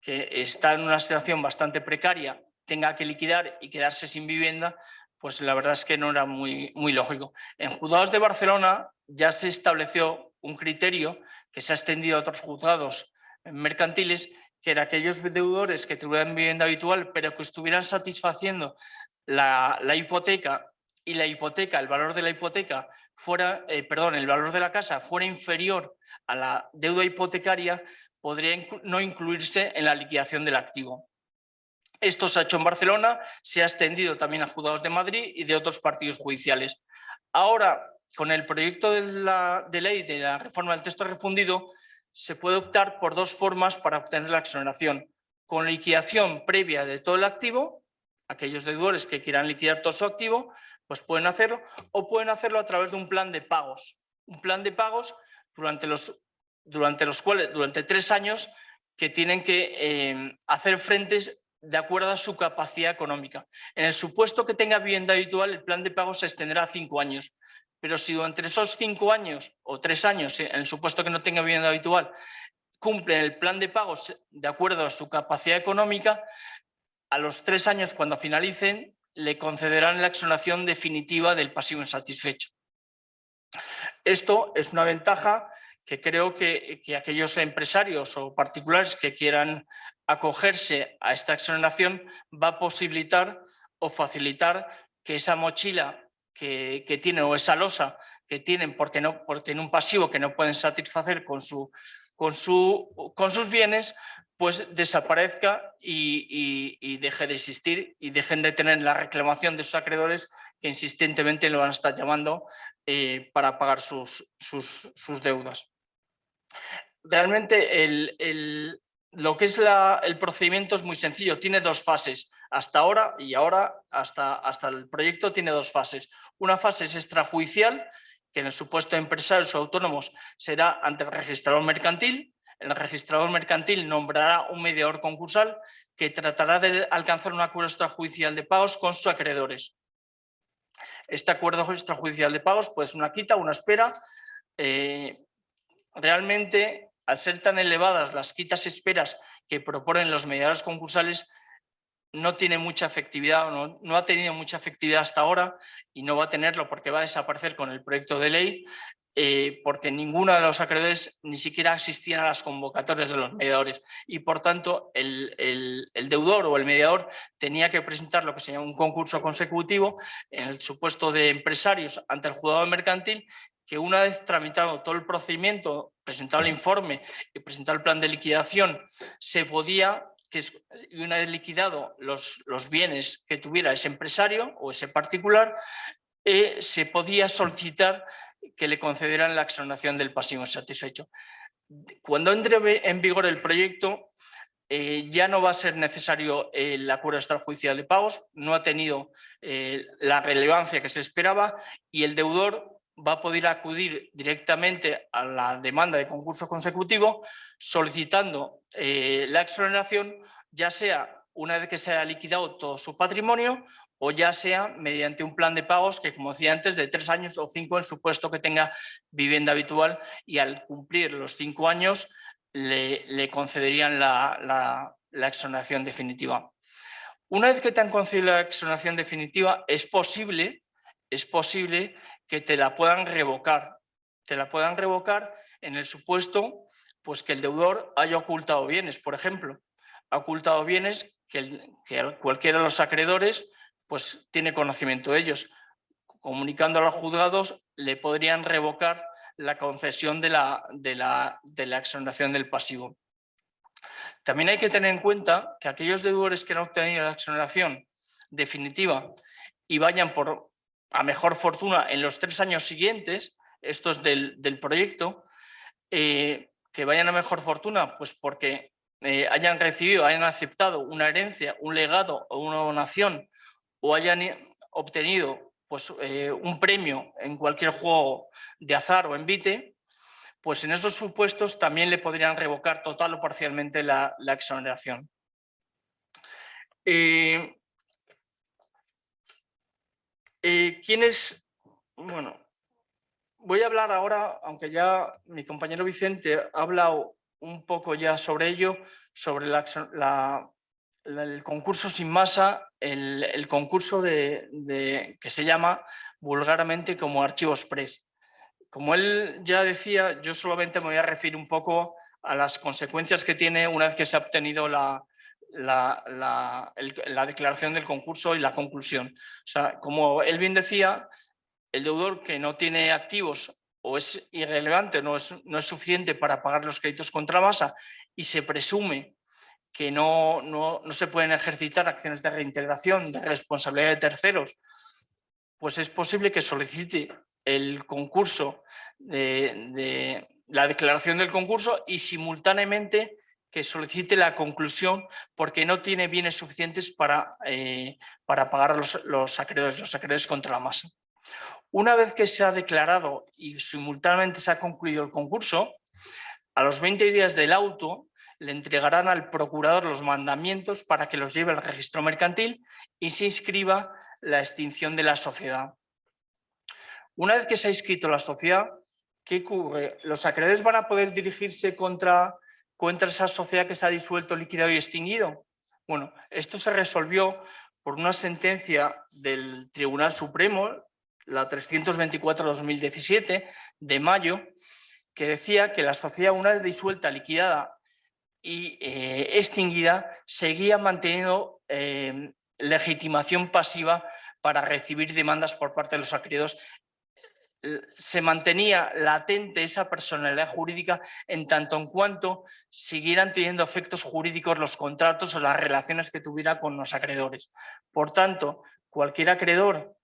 que está en una situación bastante precaria tenga que liquidar y quedarse sin vivienda, pues la verdad es que no era muy lógico. En juzgados de Barcelona ya se estableció un criterio que se ha extendido a otros juzgados mercantiles, que era aquellos deudores que tuvieran vivienda habitual pero que estuvieran satisfaciendo la hipoteca y la hipoteca, el valor de la hipoteca fuera, el valor de la casa fuera inferior a la deuda hipotecaria, podría no incluirse en la liquidación del activo. Esto se ha hecho en Barcelona, se ha extendido también a juzgados de Madrid y de otros partidos judiciales. Ahora, con el proyecto de ley de la reforma del texto refundido, se puede optar por dos formas para obtener la exoneración: con liquidación previa de todo el activo, aquellos deudores que quieran liquidar todo su activo, pues pueden hacerlo, o pueden hacerlo a través de un plan de pagos. Un plan de pagos durante 3 años, que tienen que hacer frentes de acuerdo a su capacidad económica. En el supuesto que tenga vivienda habitual, el plan de pagos se extenderá a 5 años. Pero si durante esos 5 años o 3 años, en el supuesto que no tenga vivienda habitual, cumplen el plan de pagos de acuerdo a su capacidad económica, a los 3 años, cuando finalicen, le concederán la exoneración definitiva del pasivo insatisfecho. Esto es una ventaja que creo que aquellos empresarios o particulares que quieran acogerse a esta exoneración va a posibilitar o facilitar que esa mochila que tienen, o esa losa que tienen por tener un pasivo que no pueden satisfacer con sus bienes, pues desaparezca y deje de existir, y dejen de tener la reclamación de sus acreedores, que insistentemente lo van a estar llamando para pagar sus deudas. Realmente lo que es el procedimiento es muy sencillo, tiene 2 fases. Hasta ahora y ahora, hasta el proyecto, tiene 2 fases. Una fase es extrajudicial, que en el supuesto de empresarios o autónomos será ante el registrador mercantil. El registrador mercantil nombrará un mediador concursal que tratará de alcanzar un acuerdo extrajudicial de pagos con sus acreedores. Este acuerdo extrajudicial de pagos puede ser una quita, una espera. Realmente, al ser tan elevadas las quitas y esperas que proponen los mediadores concursales, no tiene mucha efectividad, no ha tenido mucha efectividad hasta ahora, y no va a tenerlo porque va a desaparecer con el proyecto de ley, porque ninguno de los acreedores ni siquiera asistían a las convocatorias de los mediadores, y por tanto el deudor o el mediador tenía que presentar lo que se llama un concurso consecutivo en el supuesto de empresarios ante el juzgado mercantil, que una vez tramitado todo el procedimiento, presentado el informe y presentado el plan de liquidación, se podía, y una vez liquidado los bienes que tuviera ese empresario o ese particular, se podía solicitar que le concedieran la exoneración del pasivo insatisfecho. Cuando entre en vigor el proyecto, ya no va a ser necesario el acuerdo extrajudicial de pagos, no ha tenido la relevancia que se esperaba, y el deudor va a poder acudir directamente a la demanda de concurso consecutivo solicitando la exoneración, ya sea una vez que se haya liquidado todo su patrimonio, o ya sea mediante un plan de pagos que, como decía antes, de 3 años o 5 en supuesto que tenga vivienda habitual, y al cumplir los 5 años le concederían la exoneración definitiva. Una vez que te han concedido la exoneración definitiva, es posible que te la puedan revocar. Te la puedan revocar en el supuesto, pues, que el deudor haya ocultado bienes, por ejemplo. Ha ocultado bienes que cualquiera de los acreedores pues tiene conocimiento de ellos. Comunicando a los juzgados, le podrían revocar la concesión de la exoneración del pasivo. También hay que tener en cuenta que aquellos deudores que no han obtenido la exoneración definitiva y vayan a mejor fortuna en los 3 años siguientes, estos del proyecto, que vayan a mejor fortuna, pues porque hayan aceptado una herencia, un legado o una donación, o hayan obtenido pues, un premio en cualquier juego de azar o envite, pues en esos supuestos también le podrían revocar total o parcialmente la exoneración. ¿Quiénes? Bueno, voy a hablar ahora, aunque ya mi compañero Vicente ha hablado un poco ya sobre ello, sobre el concurso sin masa, el concurso que se llama vulgarmente como Archivos Press. Como él ya decía, yo solamente me voy a referir un poco a las consecuencias que tiene una vez que se ha obtenido la declaración del concurso y la conclusión. O sea, como él bien decía, el deudor que no tiene activos o es irrelevante, no es suficiente para pagar los créditos contra masa y se presume que no se pueden ejercitar acciones de reintegración, de responsabilidad de terceros, pues es posible que solicite el concurso, de la declaración del concurso y simultáneamente que solicite la conclusión porque no tiene bienes suficientes para pagar los acreedores contra la masa. Una vez que se ha declarado y simultáneamente se ha concluido el concurso, a los 20 días del auto le entregarán al procurador los mandamientos para que los lleve al registro mercantil y se inscriba la extinción de la sociedad. Una vez que se ha inscrito la sociedad, ¿qué ocurre? Los acreedores van a poder dirigirse contra esa sociedad que se ha disuelto, liquidado y extinguido. Bueno, esto se resolvió por una sentencia del Tribunal Supremo, la 324/2017, de mayo, que decía que la sociedad, una vez disuelta, liquidada y extinguida, seguía manteniendo legitimación pasiva para recibir demandas por parte de los acreedores. Se mantenía latente esa personalidad jurídica en tanto en cuanto siguieran teniendo efectos jurídicos los contratos o las relaciones que tuviera con los acreedores. Por tanto, cualquier acreedor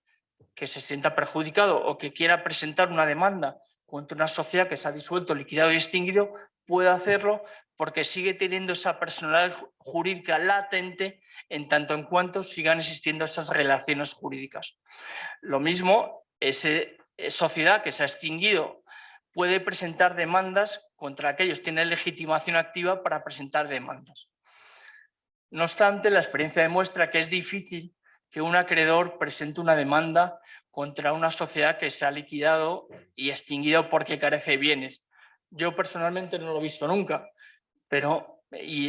que se sienta perjudicado o que quiera presentar una demanda contra una sociedad que se ha disuelto, liquidado y extinguido, puede hacerlo porque sigue teniendo esa personalidad jurídica latente en tanto en cuanto sigan existiendo esas relaciones jurídicas. Lo mismo, esa sociedad que se ha extinguido puede presentar demandas contra aquellos que tienen legitimación activa para presentar demandas. No obstante, la experiencia demuestra que es difícil que un acreedor presente una demanda contra una sociedad que se ha liquidado y extinguido porque carece de bienes. Yo personalmente no lo he visto nunca, pero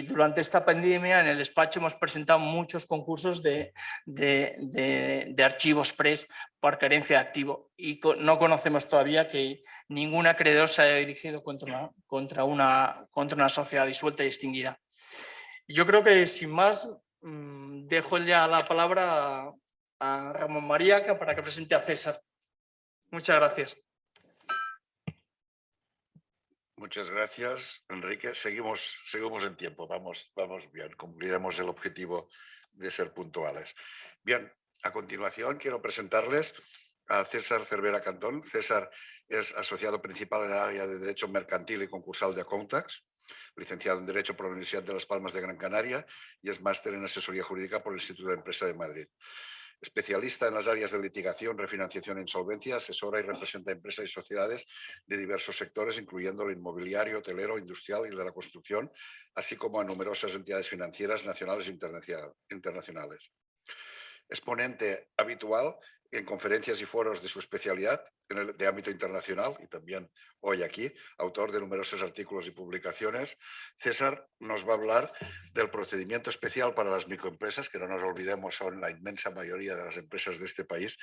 durante esta pandemia en el despacho hemos presentado muchos concursos de archivos press por carencia de activo y no conocemos todavía que ningún acreedor se haya dirigido contra una sociedad disuelta y extinguida. Yo creo que sin más dejo ya la palabra a Ramón Mariaca para que presente a César. Muchas gracias. Muchas gracias, Enrique. Seguimos en tiempo, vamos bien, cumpliremos el objetivo de ser puntuales. Bien, a continuación quiero presentarles a César Cervera Cantón. César es asociado principal en el área de Derecho Mercantil y Concursal de Acontax, licenciado en Derecho por la Universidad de Las Palmas de Gran Canaria y es máster en Asesoría Jurídica por el Instituto de Empresa de Madrid. Especialista en las áreas de litigación, refinanciación e insolvencia, asesora y representa empresas y sociedades de diversos sectores, incluyendo el inmobiliario, hotelero, industrial y de la construcción, así como a numerosas entidades financieras nacionales e internacionales. Exponente habitual en conferencias y foros de su especialidad de ámbito internacional y también hoy aquí, autor de numerosos artículos y publicaciones. César nos va a hablar del procedimiento especial para las microempresas, que no nos olvidemos son la inmensa mayoría de las empresas de este país,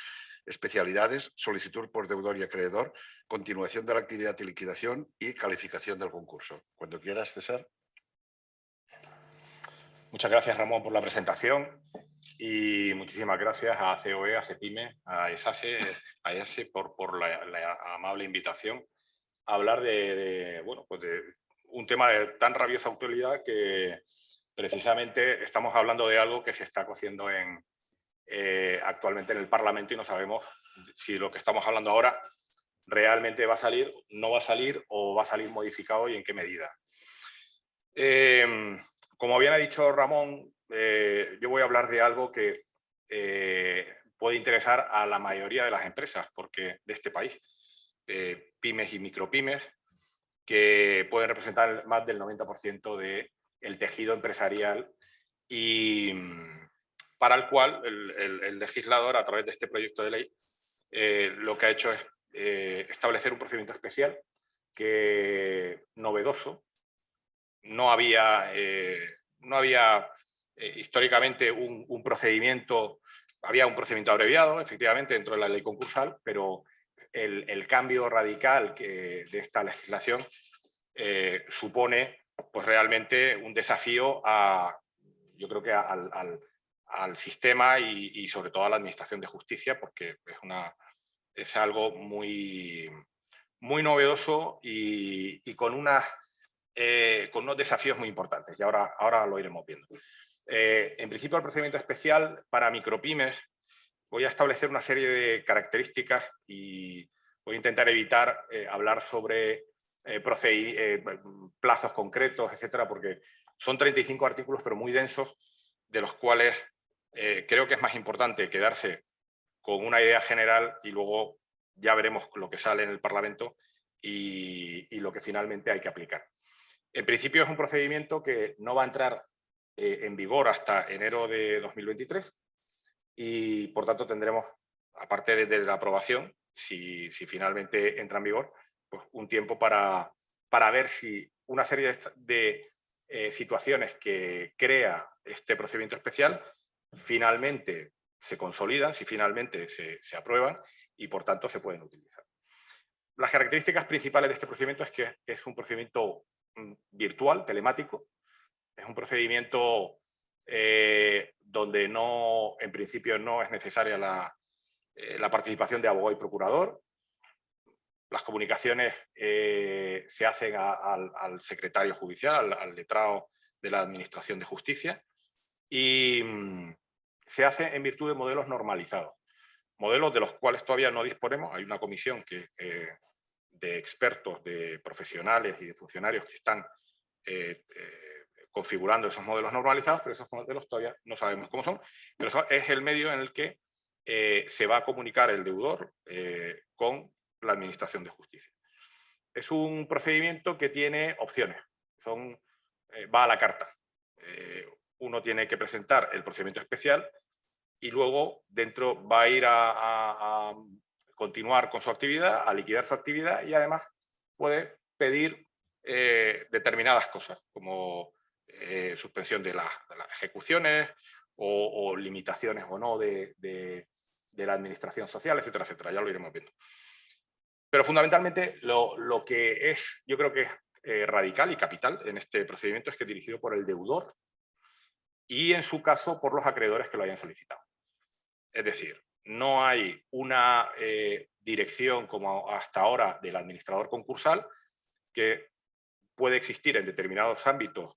especialidades, solicitud por deudor y acreedor, continuación de la actividad y liquidación y calificación del concurso. Cuando quieras, César. Muchas gracias, Ramón, por la presentación. Y muchísimas gracias a COE, a CEPIME, a ESASE, por la amable invitación a hablar de un tema de tan rabiosa actualidad que precisamente estamos hablando de algo que se está cociendo actualmente en el Parlamento y no sabemos si lo que estamos hablando ahora realmente va a salir, no va a salir o va a salir modificado y en qué medida. Como bien ha dicho Ramón, yo voy a hablar de algo que puede interesar a la mayoría de las empresas de este país, pymes y micropymes, que pueden representar más del 90% del tejido empresarial y para el cual el legislador, a través de este proyecto de ley, lo que ha hecho es establecer un procedimiento especial que, novedoso, no había históricamente un procedimiento, había un procedimiento abreviado, efectivamente, dentro de la ley concursal, pero el cambio radical de esta legislación supone pues, realmente un desafío yo creo que al sistema y sobre todo a la administración de justicia, porque es algo muy, muy novedoso y con unos desafíos muy importantes, y ahora lo iremos viendo. En principio, el procedimiento especial para micropymes, voy a establecer una serie de características y voy a intentar evitar hablar sobre plazos concretos, etcétera, porque son 35 artículos, pero muy densos, de los cuales creo que es más importante quedarse con una idea general y luego ya veremos lo que sale en el Parlamento y lo que finalmente hay que aplicar. En principio es un procedimiento que no va a entrar en vigor hasta enero de 2023 y por tanto tendremos, aparte de la aprobación, si finalmente entra en vigor, pues un tiempo para ver si una serie de situaciones que crea este procedimiento especial finalmente se consolidan, si finalmente se aprueban y por tanto se pueden utilizar. Las características principales de este procedimiento es que es un procedimiento virtual, telemático, es un procedimiento donde en principio no es necesaria la participación de abogado y procurador. Las comunicaciones se hacen al secretario judicial, al letrado de la Administración de Justicia, y se hace en virtud de modelos normalizados, modelos de los cuales todavía no disponemos. Hay una comisión de expertos, de profesionales y de funcionarios que están configurando esos modelos normalizados, pero esos modelos todavía no sabemos cómo son, pero eso es el medio en el que se va a comunicar el deudor con la Administración de Justicia. Es un procedimiento que tiene opciones, va a la carta. Uno tiene que presentar el procedimiento especial y luego dentro va a ir a continuar con su actividad, a liquidar su actividad y además puede pedir determinadas cosas, como suspensión de las ejecuciones o limitaciones o no de la administración social, etcétera, etcétera. Ya lo iremos viendo. Pero fundamentalmente lo que es, yo creo que es radical y capital en este procedimiento es que es dirigido por el deudor y en su caso por los acreedores que lo hayan solicitado. Es decir, no hay una dirección como hasta ahora del administrador concursal, que puede existir en determinados ámbitos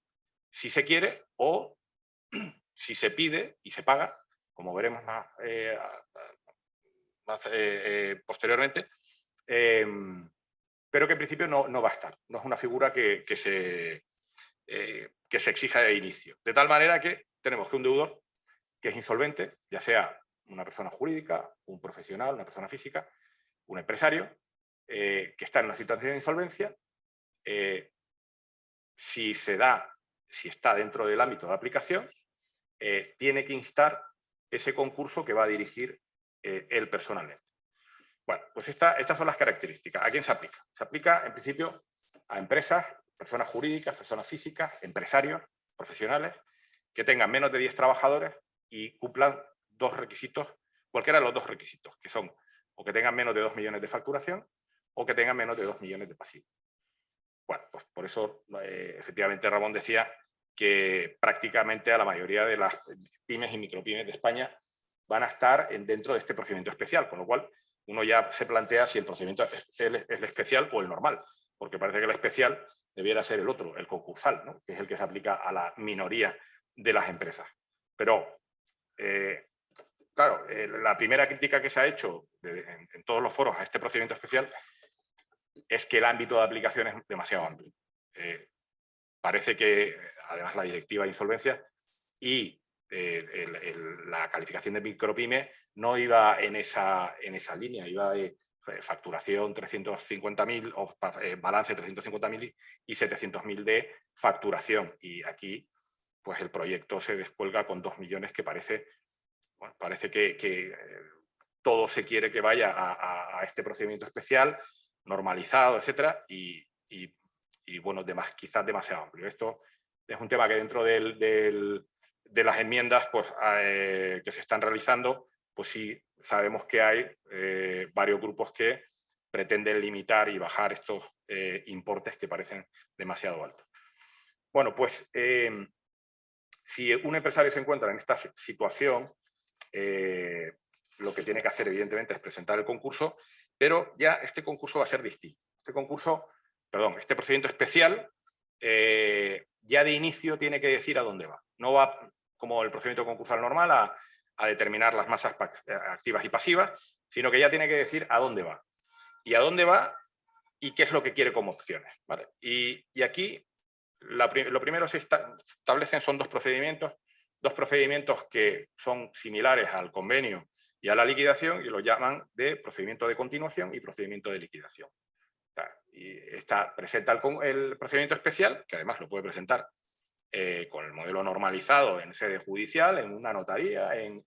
si se quiere o si se pide y se paga, como veremos más posteriormente, pero que en principio no va a estar. No es una figura que se exija de inicio. De tal manera que tenemos que un deudor que es insolvente, ya sea una persona jurídica, un profesional, una persona física, un empresario, que está en una situación de insolvencia, si está dentro del ámbito de aplicación, tiene que instar ese concurso que va a dirigir él personalmente. Bueno, pues estas son las características. ¿A quién se aplica? Se aplica, en principio, a empresas, personas jurídicas, personas físicas, empresarios, profesionales, que tengan menos de 10 trabajadores y cumplan dos requisitos, cualquiera de los dos requisitos, que son o que tengan menos de 2 millones de facturación o que tengan menos de 2 millones de pasivos. Bueno, pues por eso, efectivamente, Ramón decía que prácticamente a la mayoría de las pymes y micropymes de España van a estar dentro de este procedimiento especial, con lo cual uno ya se plantea si el procedimiento es el especial o el normal, porque parece que el especial debiera ser el otro, el concursal, ¿no? Que es el que se aplica a la minoría de las empresas. Pero, claro, la primera crítica que se ha hecho en todos los foros a este procedimiento especial es que el ámbito de aplicación es demasiado amplio. Parece que, además, la directiva de insolvencia y la calificación de micropyme no iba en esa línea, iba de facturación 350.000 o balance 350.000 y 700.000 de facturación. Y aquí, pues el proyecto se descuelga con 2 millones, que parece que todo se quiere que vaya a este procedimiento especial, normalizado, etcétera, y bueno, quizás demasiado amplio. Esto es un tema que dentro de las enmiendas pues, que se están realizando, pues sí sabemos que hay varios grupos que pretenden limitar y bajar estos importes que parecen demasiado altos. Bueno, pues si un empresario se encuentra en esta situación, lo que tiene que hacer evidentemente es presentar el concurso, pero ya este concurso va a ser distinto. Este procedimiento especial ya de inicio tiene que decir a dónde va. No va como el procedimiento concursal normal a determinar las masas activas y pasivas, sino que ya tiene que decir a dónde va. Y a dónde va y qué es lo que quiere como opciones, ¿vale? Y aquí lo primero que se establecen son dos procedimientos que son similares al convenio y a la liquidación, y lo llaman de procedimiento de continuación y procedimiento de liquidación. Y presenta el procedimiento especial, que además lo puede presentar con el modelo normalizado en sede judicial, en una notaría, en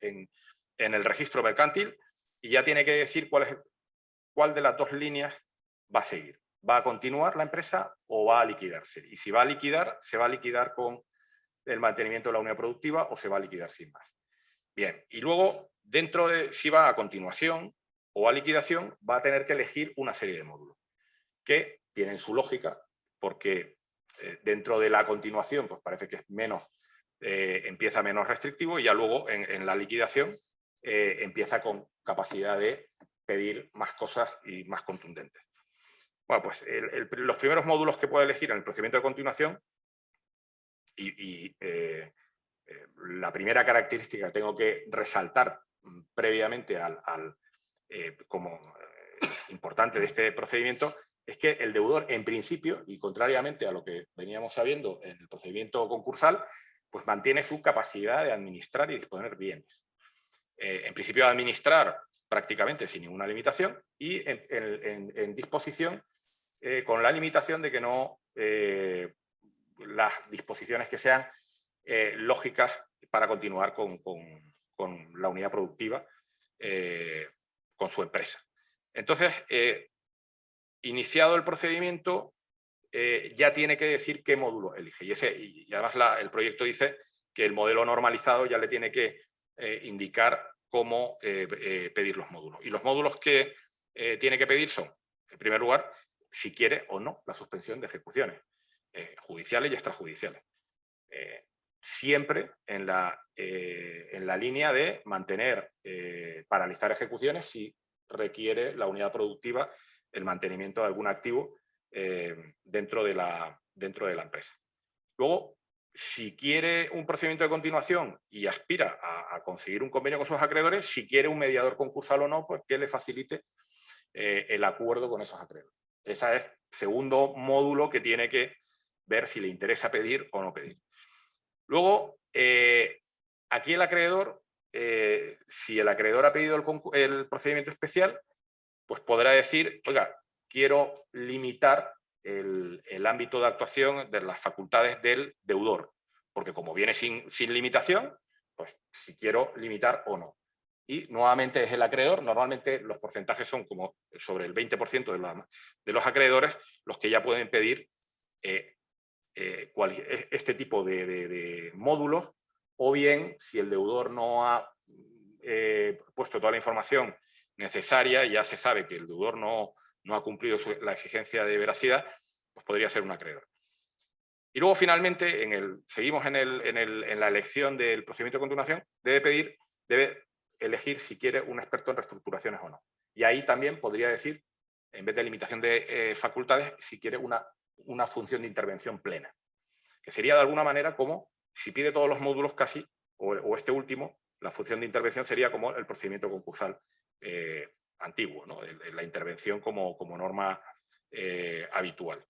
el registro mercantil, y ya tiene que decir cuál de las dos líneas va a seguir. ¿Va a continuar la empresa o va a liquidarse? Y si va a liquidar, ¿se va a liquidar con el mantenimiento de la unidad productiva o se va a liquidar sin más? Bien, y luego, dentro de si va a continuación o a liquidación, va a tener que elegir una serie de módulos que tienen su lógica, porque dentro de la continuación pues parece que es empieza menos restrictivo, y ya luego en la liquidación empieza con capacidad de pedir más cosas y más contundentes. Bueno, pues los primeros módulos que puede elegir en el procedimiento de continuación, la primera característica que tengo que resaltar previamente como importante de este procedimiento, es que el deudor, en principio, y contrariamente a lo que veníamos sabiendo en el procedimiento concursal, pues mantiene su capacidad de administrar y disponer bienes. En principio, administrar prácticamente sin ninguna limitación, y en disposición con la limitación de que no las disposiciones que sean lógicas para continuar con la unidad productiva con su empresa. Entonces, iniciado el procedimiento, ya tiene que decir qué módulo elige. Y además el proyecto dice que el modelo normalizado ya le tiene que indicar cómo pedir los módulos. Y los módulos que tiene que pedir son, en primer lugar, si quiere o no la suspensión de ejecuciones judiciales y extrajudiciales. Siempre en la línea de mantener, paralizar ejecuciones si requiere la unidad productiva el mantenimiento de algún activo dentro de la empresa. Luego, si quiere un procedimiento de continuación y aspira a conseguir un convenio con sus acreedores, si quiere un mediador concursal o no, pues que le facilite el acuerdo con esos acreedores. Ese es el segundo módulo que tiene que ver si le interesa pedir o no pedir. Luego, aquí el acreedor, si el acreedor ha pedido el procedimiento especial, pues podrá decir, oiga, quiero limitar el ámbito de actuación de las facultades del deudor, porque como viene sin limitación, pues si quiero limitar o no. Y nuevamente es el acreedor, normalmente los porcentajes son como sobre el 20% de los acreedores los que ya pueden pedir este tipo de módulos, o bien si el deudor no ha puesto toda la información necesaria y ya se sabe que el deudor no ha cumplido la exigencia de veracidad, pues podría ser un acreedor. Y luego finalmente, seguimos en la elección del procedimiento de continuación, debe elegir si quiere un experto en reestructuraciones o no. Y ahí también podría decir, en vez de limitación de facultades, si quiere una función de intervención plena, que sería de alguna manera como, si pide todos los módulos casi, o este último, la función de intervención sería como el procedimiento concursal antiguo, ¿no? La intervención como norma habitual.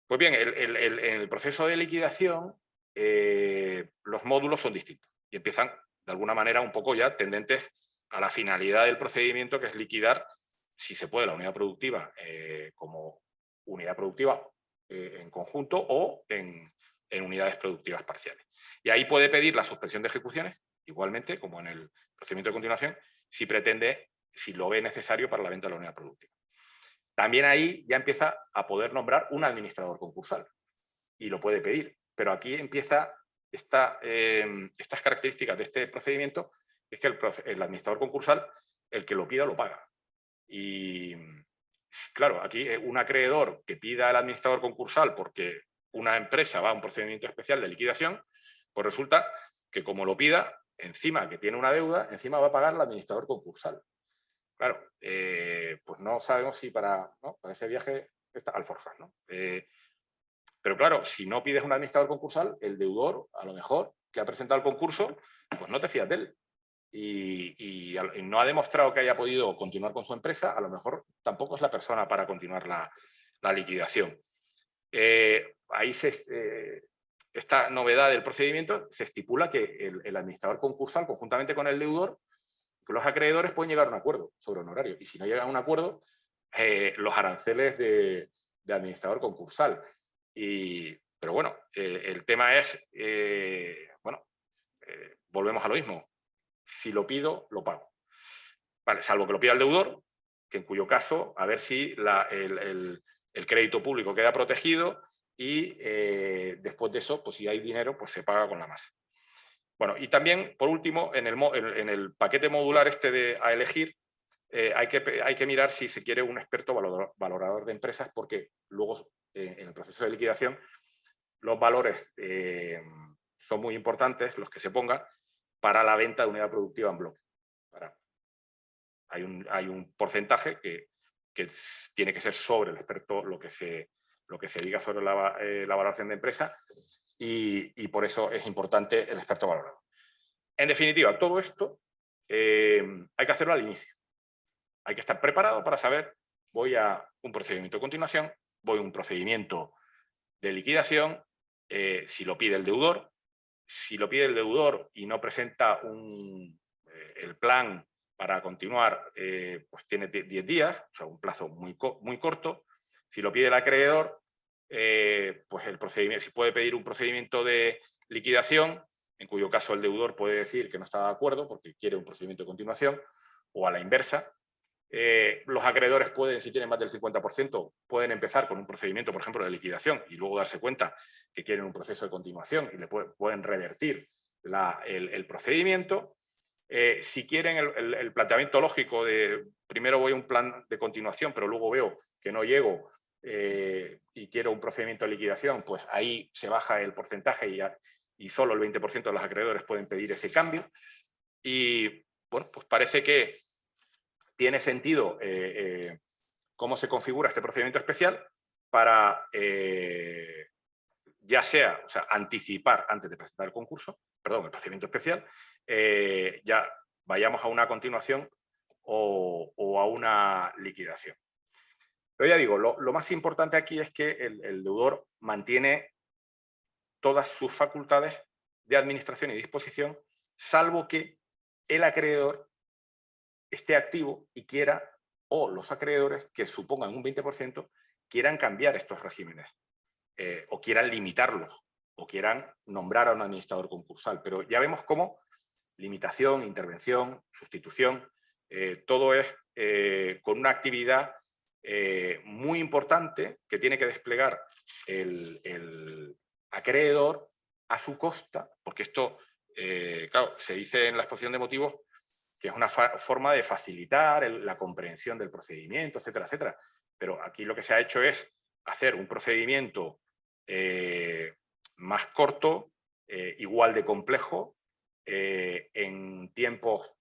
Pues bien, en el proceso de liquidación los módulos son distintos y empiezan de alguna manera un poco ya tendentes a la finalidad del procedimiento, que es liquidar, si se puede, la unidad productiva como unidad productiva en conjunto o en unidades productivas parciales. Y ahí puede pedir la suspensión de ejecuciones, igualmente como en el procedimiento de continuación, si pretende, si lo ve necesario para la venta de la unidad productiva. También ahí ya empieza a poder nombrar un administrador concursal y lo puede pedir, pero aquí empieza estas características de este procedimiento, es que el administrador concursal, el que lo pida, lo paga. Y claro, aquí un acreedor que pida al administrador concursal porque una empresa va a un procedimiento especial de liquidación, pues resulta que como lo pida, encima que tiene una deuda, encima va a pagar el administrador concursal. Claro, pues no sabemos si para ese viaje está alforjas, ¿no? Pero claro, si no pides un administrador concursal, el deudor, a lo mejor, que ha presentado el concurso, pues no te fías de él. Y no ha demostrado que haya podido continuar con su empresa, a lo mejor tampoco es la persona para continuar la liquidación. Ahí esta novedad del procedimiento se estipula que el administrador concursal, conjuntamente con el deudor, que los acreedores pueden llegar a un acuerdo sobre honorario. Y si no llegan a un acuerdo, los aranceles de administrador concursal. Pero bueno, el tema es, volvemos a lo mismo. Si lo pido, lo pago. Vale, salvo que lo pida el deudor, que en cuyo caso, a ver si el crédito público queda protegido y después de eso, pues si hay dinero, pues se paga con la masa. Bueno, y también, por último, en el paquete modular a elegir, hay que mirar si se quiere un experto valorador de empresas, porque luego, en el proceso de liquidación, los valores son muy importantes, los que se pongan, para la venta de unidad productiva en bloque. Hay un porcentaje que tiene que ser sobre el experto lo que se diga sobre la valoración de empresa, y por eso es importante el experto valorador. En definitiva, todo esto hay que hacerlo al inicio. Hay que estar preparado para saber, voy a un procedimiento de continuación, voy a un procedimiento de liquidación, si lo pide el deudor. Si lo pide el deudor y no presenta el plan para continuar, pues tiene 10 días, o sea, un plazo muy corto. Si lo pide el acreedor, pues el procedimiento, si puede pedir un procedimiento de liquidación, en cuyo caso el deudor puede decir que no está de acuerdo porque quiere un procedimiento de continuación, o a la inversa. Los acreedores pueden, si tienen más del 50%, pueden empezar con un procedimiento, por ejemplo, de liquidación y luego darse cuenta que quieren un proceso de continuación y le pueden revertir el procedimiento. Si quieren el planteamiento lógico de primero voy a un plan de continuación, pero luego veo que no llego y quiero un procedimiento de liquidación, pues ahí se baja el porcentaje y solo el 20% de los acreedores pueden pedir ese cambio. Y bueno, pues parece que tiene sentido cómo se configura este procedimiento especial para ya sea, anticipar antes de presentar el procedimiento especial, ya vayamos a una continuación o a una liquidación. Pero ya digo, lo más importante aquí es que el deudor mantiene todas sus facultades de administración y disposición, salvo que el acreedor esté activo y quiera, o los acreedores que supongan un 20%, quieran cambiar estos regímenes, o quieran limitarlos, o quieran nombrar a un administrador concursal. Pero ya vemos cómo limitación, intervención, sustitución, todo es con una actividad muy importante que tiene que desplegar el acreedor a su costa, porque esto, claro, se dice en la exposición de motivos que es una forma de facilitar la comprensión del procedimiento, etcétera, etcétera. Pero aquí lo que se ha hecho es hacer un procedimiento más corto, igual de complejo, en tiempos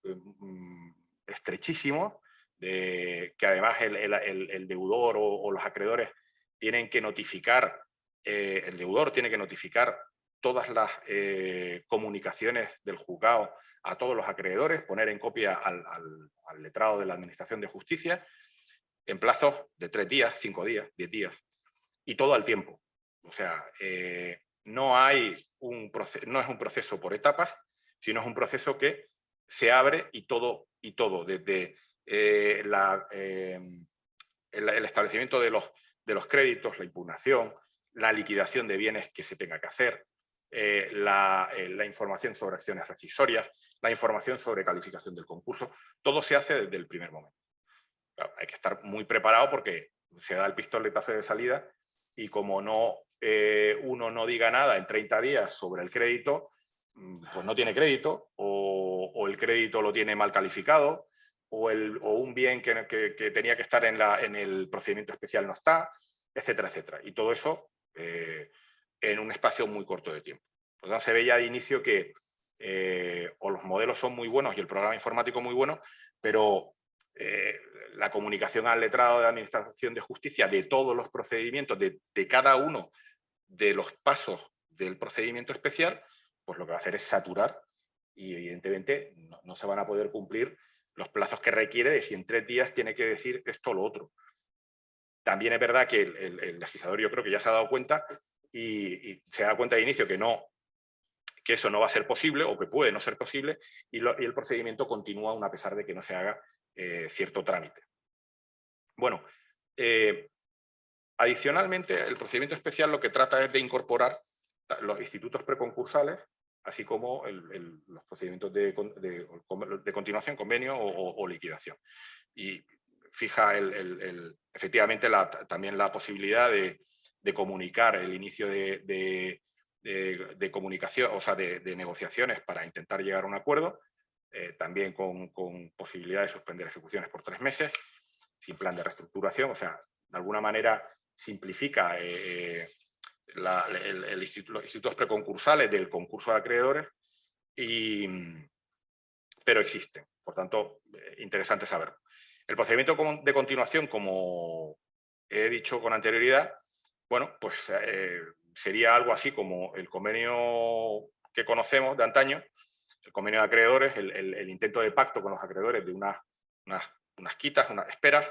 estrechísimos, que además el deudor o los acreedores tienen que notificar, el deudor tiene que notificar todas las comunicaciones del juzgado a todos los acreedores, poner en copia al letrado de la Administración de Justicia, en plazos de 3 días, 5 días, 10 días, y todo al tiempo. O sea, no es un proceso por etapas, sino es un proceso que se abre y todo desde el establecimiento de los créditos, la impugnación, la liquidación de bienes que se tenga que hacer, la información sobre acciones rescisorias, la información sobre calificación del concurso. Todo se hace desde el primer momento. Claro, hay que estar muy preparado porque se da el pistoletazo de salida y como uno no diga nada en 30 días sobre el crédito, pues no tiene crédito o el crédito lo tiene mal calificado o un bien que tenía que estar en el procedimiento especial no está, etcétera, etcétera. Y todo eso en un espacio muy corto de tiempo. Por lo tanto, se ve ya de inicio que o los modelos son muy buenos y el programa informático muy bueno, pero la comunicación al letrado de la Administración de Justicia de todos los procedimientos, de cada uno de los pasos del procedimiento especial, pues lo que va a hacer es saturar y evidentemente no se van a poder cumplir los plazos que requiere de si en 3 días tiene que decir esto o lo otro. También es verdad que el legislador yo creo que ya se ha dado cuenta y se da cuenta de inicio que eso no va a ser posible o que puede no ser posible y el procedimiento continúa aún a pesar de que no se haga cierto trámite. Bueno, adicionalmente, el procedimiento especial lo que trata es de incorporar los institutos preconcursales, así como los procedimientos de continuación, convenio o liquidación. Y fija efectivamente también la posibilidad de comunicar el inicio de comunicación, o sea, de negociaciones para intentar llegar a un acuerdo, también con posibilidad de suspender ejecuciones por 3 meses, sin plan de reestructuración, o sea, de alguna manera simplifica los institutos preconcursales del concurso de acreedores, pero existen. Por tanto, interesante saberlo. El procedimiento de continuación, como he dicho con anterioridad, bueno, pues sería algo así como el convenio que conocemos de antaño, el convenio de acreedores, el intento de pacto con los acreedores de unas quitas, unas esperas,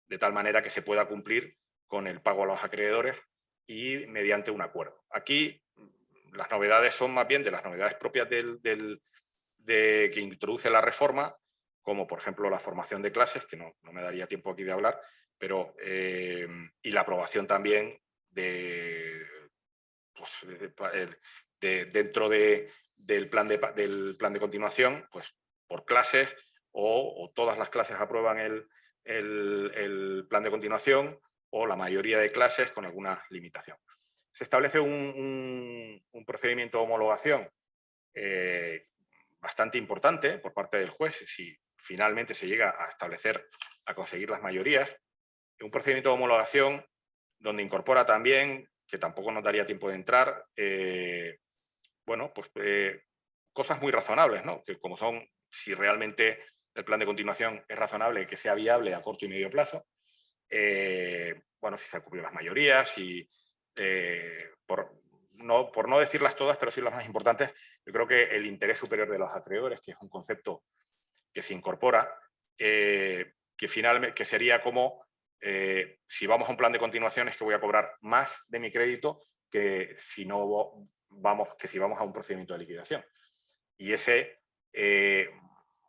de tal manera que se pueda cumplir con el pago a los acreedores y mediante un acuerdo. Aquí las novedades son más bien de las novedades propias que introduce la reforma, como por ejemplo la formación de clases, que no me daría tiempo aquí de hablar, pero, y la aprobación también dentro del plan de continuación, pues por clases o todas las clases aprueban el plan de continuación o la mayoría de clases con alguna limitación. Se establece un procedimiento de homologación bastante importante por parte del juez, si finalmente se llega a conseguir las mayorías, un procedimiento de homologación donde incorpora también, que tampoco nos daría tiempo de entrar, bueno, pues cosas muy razonables, ¿no? Que como son, si realmente el plan de continuación es razonable, que sea viable a corto y medio plazo, bueno, si se cumplen las mayorías y por no decirlas todas, pero sí las más importantes, yo creo que el interés superior de los acreedores, que es un concepto que se incorpora, que sería como si vamos a un plan de continuación es que voy a cobrar más de mi crédito que si si vamos a un procedimiento de liquidación. Y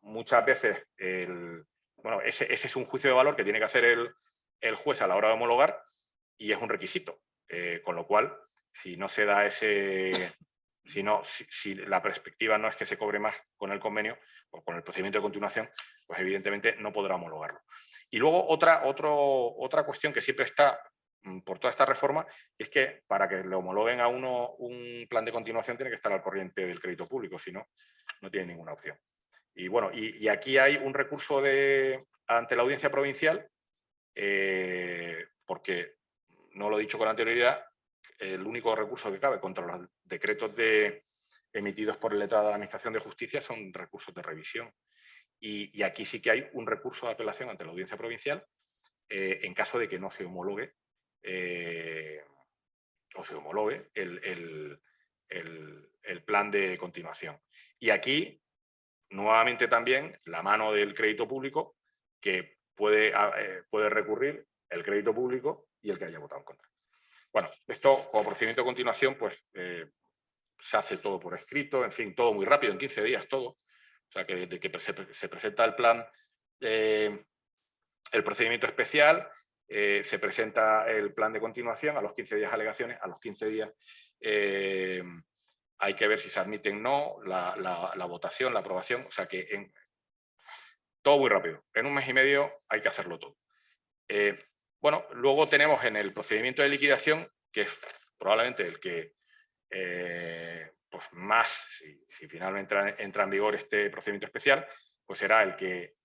muchas veces, bueno, ese es un juicio de valor que tiene que hacer el juez a la hora de homologar y es un requisito. Con lo cual, si no se da si la perspectiva no es que se cobre más con el convenio o con el procedimiento de continuación, pues evidentemente no podrá homologarlo. Y luego otra cuestión que siempre está por toda esta reforma es que para que le homologuen a uno un plan de continuación tiene que estar al corriente del crédito público, si no, no tiene ninguna opción. Y bueno, y aquí hay un recurso ante la audiencia provincial, porque, no lo he dicho con anterioridad, el único recurso que cabe contra los decretos emitidos por el letrado de la Administración de Justicia son recursos de revisión. Y aquí sí que hay un recurso de apelación ante la audiencia provincial en caso de que no se homologue el plan de continuación. Y aquí, nuevamente también, la mano del crédito público, que puede recurrir el crédito público y el que haya votado en contra. Bueno, esto como procedimiento de continuación, pues se hace todo por escrito, en fin, todo muy rápido, en 15 días todo. O sea, que desde que se presenta el plan, el procedimiento especial, se presenta el plan de continuación, a los 15 días alegaciones, a los 15 días hay que ver si se admiten o no, la votación, la aprobación, o sea que todo muy rápido. En un mes y medio hay que hacerlo todo. Bueno, luego tenemos en el procedimiento de liquidación, que es probablemente el que pues más, si finalmente entra en vigor este procedimiento especial, pues será el que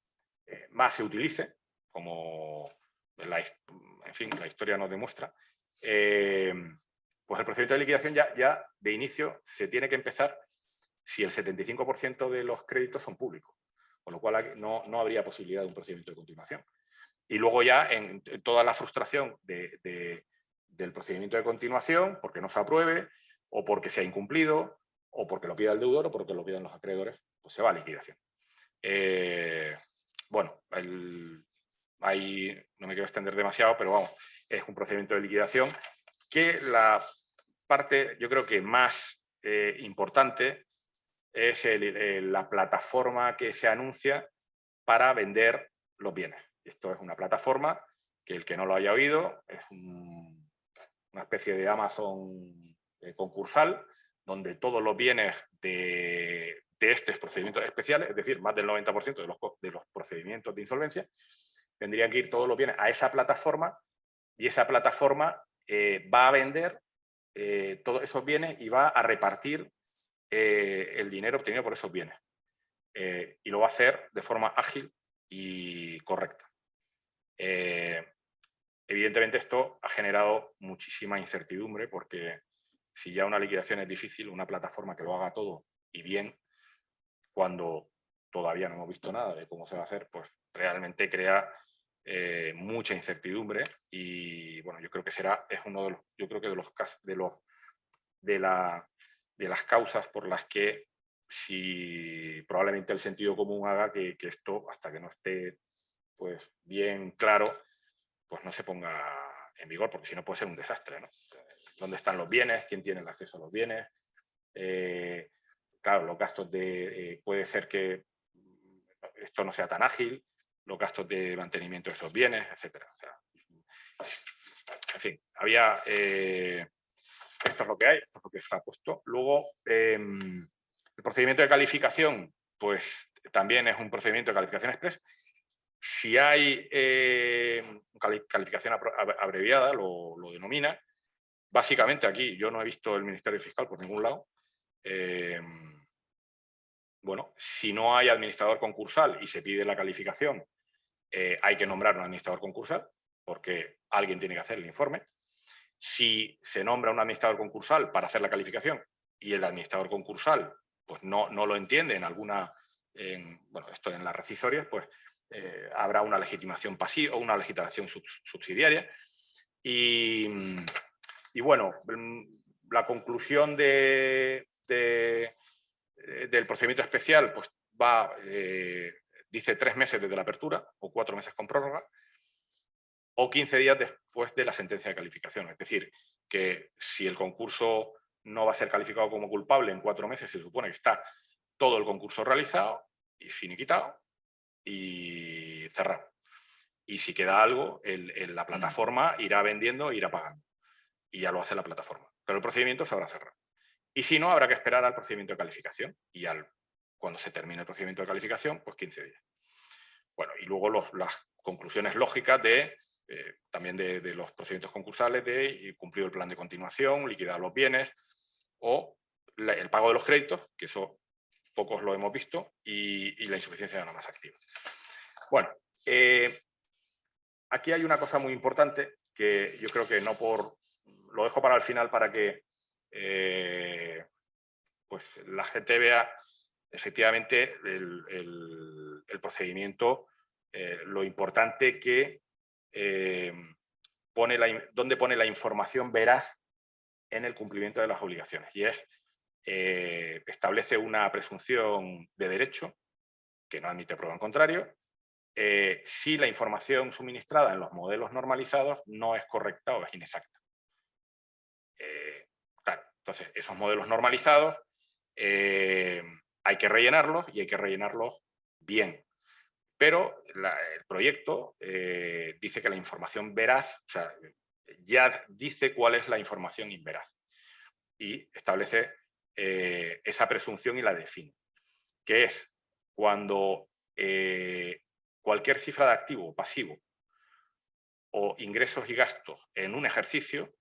más se utilice, como en fin, la historia nos demuestra. Pues el procedimiento de liquidación ya de inicio se tiene que empezar si el 75% de los créditos son públicos, con lo cual no habría posibilidad de un procedimiento de continuación. Y luego ya en toda la frustración del procedimiento de continuación, porque no se apruebe, o porque se ha incumplido, o porque lo pida el deudor, o porque lo pidan los acreedores, pues se va a liquidación. Bueno, ahí no me quiero extender demasiado, pero vamos, es un procedimiento de liquidación que la parte, yo creo que más importante es la plataforma que se anuncia para vender los bienes. Esto es una plataforma que el que no lo haya oído es una especie de Amazon concursal, donde todos los bienes de estos procedimientos especiales, es decir, más del 90% de los procedimientos de insolvencia, tendrían que ir todos los bienes a esa plataforma y esa plataforma va a vender todos esos bienes y va a repartir el dinero obtenido por esos bienes. Y lo va a hacer de forma ágil y correcta. Evidentemente esto ha generado muchísima incertidumbre porque si ya una liquidación es difícil, una plataforma que lo haga todo y bien, cuando todavía no hemos visto nada de cómo se va a hacer, pues realmente crea mucha incertidumbre y bueno, yo creo que es uno de los, yo creo que de las causas por las que si probablemente el sentido común haga que esto, hasta que no esté pues bien claro, pues no se ponga en vigor, porque si no puede ser un desastre, ¿no? ¿Dónde están los bienes? ¿Quién tiene el acceso a los bienes? Claro, los gastos puede ser que esto no sea tan ágil, los gastos de mantenimiento de esos bienes, etcétera. O sea, en fin, había... esto es lo que hay, esto es lo que está puesto. Luego, el procedimiento de calificación, pues también es un procedimiento de calificación express. Si hay calificación abreviada, lo denomina. Básicamente aquí yo no he visto el Ministerio Fiscal por ningún lado. Bueno, si no hay administrador concursal y se pide la calificación, hay que nombrar un administrador concursal porque alguien tiene que hacer el informe. Si se nombra un administrador concursal para hacer la calificación y el administrador concursal pues no lo entiende en alguna, bueno, esto en las rescisorias, pues habrá una legitimación pasiva o una legitimación subsidiaria. Y bueno, la conclusión del procedimiento especial pues dice 3 meses desde la apertura o 4 meses con prórroga o 15 días después de la sentencia de calificación. Es decir, que si el concurso no va a ser calificado como culpable en 4 meses, se supone que está todo el concurso realizado y finiquitado y cerrado. Y si queda algo, la plataforma irá vendiendo e irá pagando. Y ya lo hace la plataforma. Pero el procedimiento se habrá cerrado. Y si no, habrá que esperar al procedimiento de calificación. Y cuando se termine el procedimiento de calificación, pues 15 días. Bueno, y luego las conclusiones lógicas también de los procedimientos concursales de cumplir el plan de continuación, liquidar los bienes o el pago de los créditos, que eso pocos lo hemos visto, y la insuficiencia de la masa activa. Bueno, aquí hay una cosa muy importante que yo creo que lo dejo para el final para que pues la gente vea efectivamente el procedimiento, lo importante que dónde pone la información veraz en el cumplimiento de las obligaciones. Y establece una presunción de derecho que no admite prueba en contrario, si la información suministrada en los modelos normalizados no es correcta o es inexacta. Claro, entonces, esos modelos normalizados hay que rellenarlos y hay que rellenarlos bien. Pero el proyecto dice que la información veraz, o sea, ya dice cuál es la información inveraz y establece esa presunción y la define, que es cuando cualquier cifra de activo o pasivo o ingresos y gastos en un ejercicio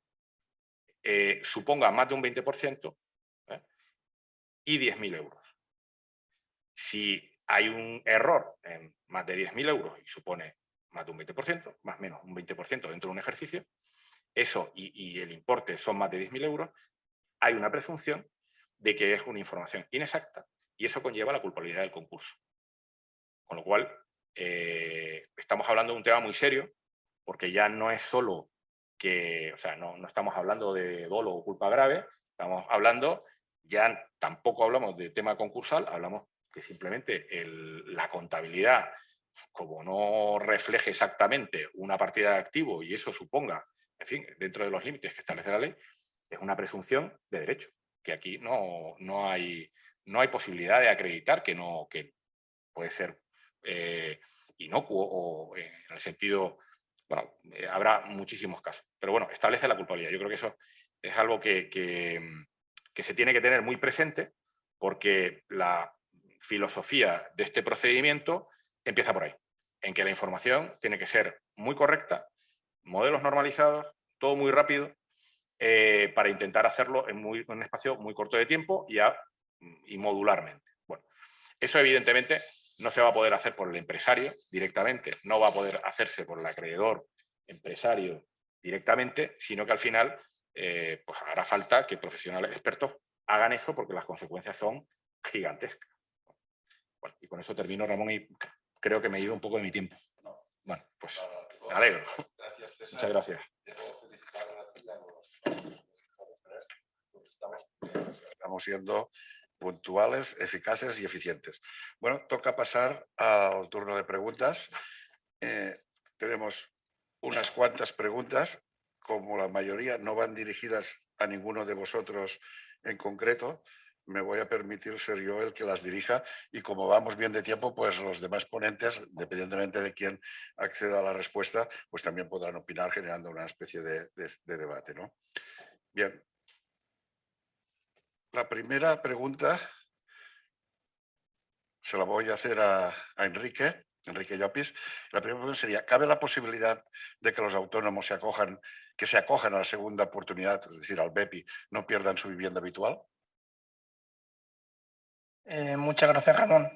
suponga más de un 20% y 10.000 euros. Si hay un error en más de 10.000 euros y supone más de un 20%, más o menos un 20% dentro de un ejercicio, eso y el importe son más de 10.000 euros, hay una presunción de que es una información inexacta y eso conlleva la culpabilidad del concurso. Con lo cual, estamos hablando de un tema muy serio, porque ya no es solo que, o sea, no estamos hablando de dolo o culpa grave, estamos hablando, ya tampoco hablamos de tema concursal, hablamos que simplemente la contabilidad, como no refleje exactamente una partida de activo y eso suponga, en fin, dentro de los límites que establece la ley, es una presunción de derecho, que aquí no hay posibilidad de acreditar que puede ser inocuo o en el sentido, bueno, habrá muchísimos casos. Pero bueno, establece la culpabilidad. Yo creo que eso es algo que se tiene que tener muy presente porque la filosofía de este procedimiento empieza por ahí, en que la información tiene que ser muy correcta, modelos normalizados, todo muy rápido, para intentar hacerlo en un espacio muy corto de tiempo y modularmente. Bueno, eso evidentemente no se va a poder hacer por el empresario directamente, no va a poder hacerse por el acreedor empresario directamente, sino que al final pues hará falta que profesionales expertos hagan eso porque las consecuencias son gigantescas. Bueno, y con eso termino, Ramón, y creo que me he ido un poco de mi tiempo. Bueno, pues me alegro. Gracias, César. Muchas gracias. Estamos siendo puntuales, eficaces y eficientes. Bueno, toca pasar al turno de preguntas. Tenemos unas cuantas preguntas, como la mayoría no van dirigidas a ninguno de vosotros en concreto, me voy a permitir ser yo el que las dirija y como vamos bien de tiempo, pues los demás ponentes, independientemente de quién acceda a la respuesta, pues también podrán opinar generando una especie de debate, ¿no? Bien. La primera pregunta se la voy a hacer a Enrique Llopis. La primera pregunta sería, ¿cabe la posibilidad de que los autónomos se acojan a la segunda oportunidad, es decir, al BEPI, no pierdan su vivienda habitual? Muchas gracias, Ramón.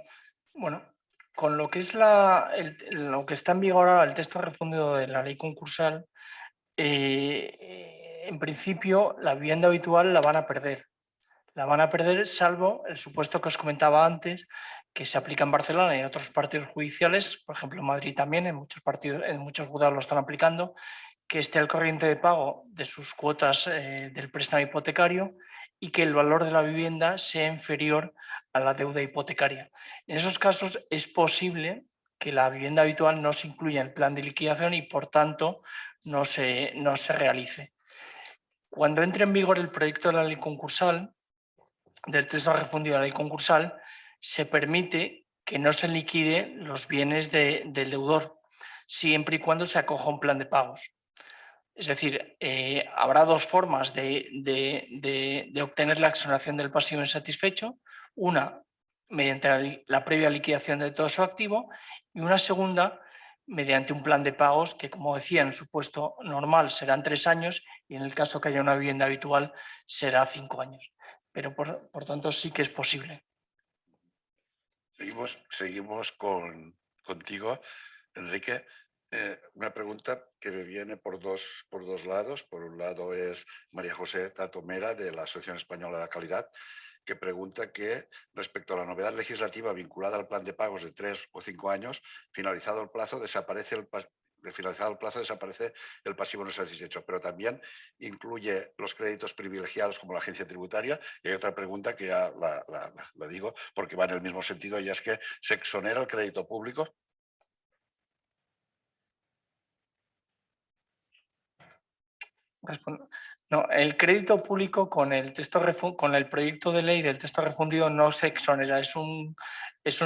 Bueno, con lo que es lo que está en vigor ahora, el texto refundido de la ley concursal, en principio la vivienda habitual la van a perder. La van a perder salvo el supuesto que os comentaba antes, que se aplica en Barcelona y en otros partidos judiciales, por ejemplo en Madrid también, en muchos juzgados lo están aplicando, que esté al corriente de pago de sus cuotas del préstamo hipotecario y que el valor de la vivienda sea inferior a la deuda hipotecaria. En esos casos es posible que la vivienda habitual no se incluya en el plan de liquidación y por tanto no se realice. Cuando entre en vigor el proyecto de la ley concursal, del texto refundido de la ley concursal, se permite que no se liquiden los bienes del deudor, siempre y cuando se acoja a un plan de pagos. Es decir, habrá dos formas de obtener la exoneración del pasivo insatisfecho. Una, mediante la previa liquidación de todo su activo, y una segunda, mediante un plan de pagos que, como decía, en el supuesto normal serán 3 años y en el caso que haya una vivienda habitual será 5 años. Pero, por tanto, sí que es posible. Seguimos contigo, Enrique. Una pregunta que me viene por dos lados. Por un lado es María José Tatomera, de la Asociación Española de Calidad, que pregunta que respecto a la novedad legislativa vinculada al plan de pagos de 3 o 5 años, finalizado el plazo desaparece el pasivo no satisfecho, pero también incluye los créditos privilegiados como la agencia tributaria. Y hay otra pregunta que ya la digo porque va en el mismo sentido, y es que ¿se exonera el crédito público? No, el crédito público con el proyecto de ley del texto refundido no se exonera. Es un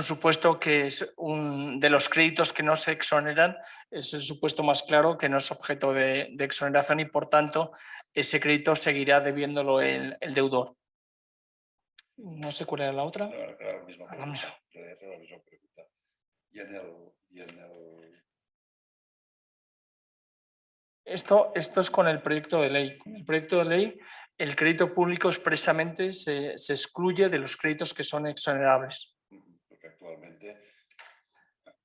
supuesto que es de los créditos que no se exoneran, es el supuesto más claro que no es objeto de exoneración y por tanto ese crédito seguirá debiéndolo el deudor. No sé cuál era la otra. Era la misma La misma. pregunta. Y en el... Esto es con el proyecto de ley. Con el proyecto de ley, el crédito público expresamente se excluye de los créditos que son exonerables. Porque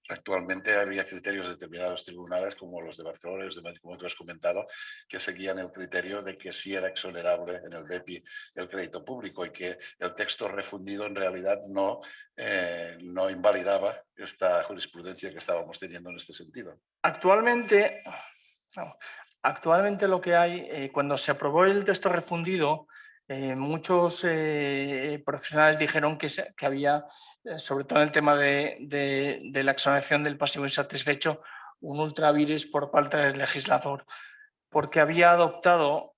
actualmente había criterios determinados tribunales, como los de Barcelona y los de Madrid, como tú has comentado, que seguían el criterio de que sí era exonerable en el BEPI el crédito público y que el texto refundido en realidad no invalidaba esta jurisprudencia que estábamos teniendo en este sentido. Actualmente lo que hay, cuando se aprobó el texto refundido, muchos profesionales dijeron que había, sobre todo en el tema de la exoneración del pasivo insatisfecho, un ultravirus por parte del legislador, porque había adoptado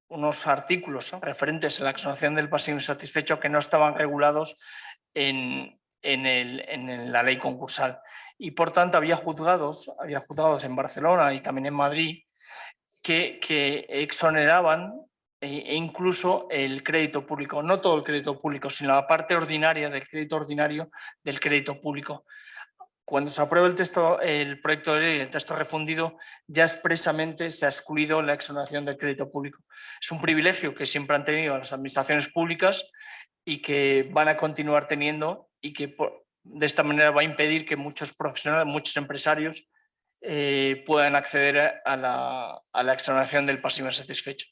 unos artículos referentes a la exoneración del pasivo insatisfecho que no estaban regulados en la ley concursal. Y por tanto había juzgados en Barcelona y también en Madrid que exoneraban e incluso el crédito público, no todo el crédito público, sino la parte ordinaria del crédito ordinario del crédito público. Cuando se aprueba el proyecto de ley, el texto refundido, ya expresamente se ha excluido la exoneración del crédito público. Es un privilegio que siempre han tenido las administraciones públicas y que van a continuar teniendo, y que de esta manera va a impedir que muchos profesionales, muchos empresarios puedan acceder a la exoneración del pasivo insatisfecho.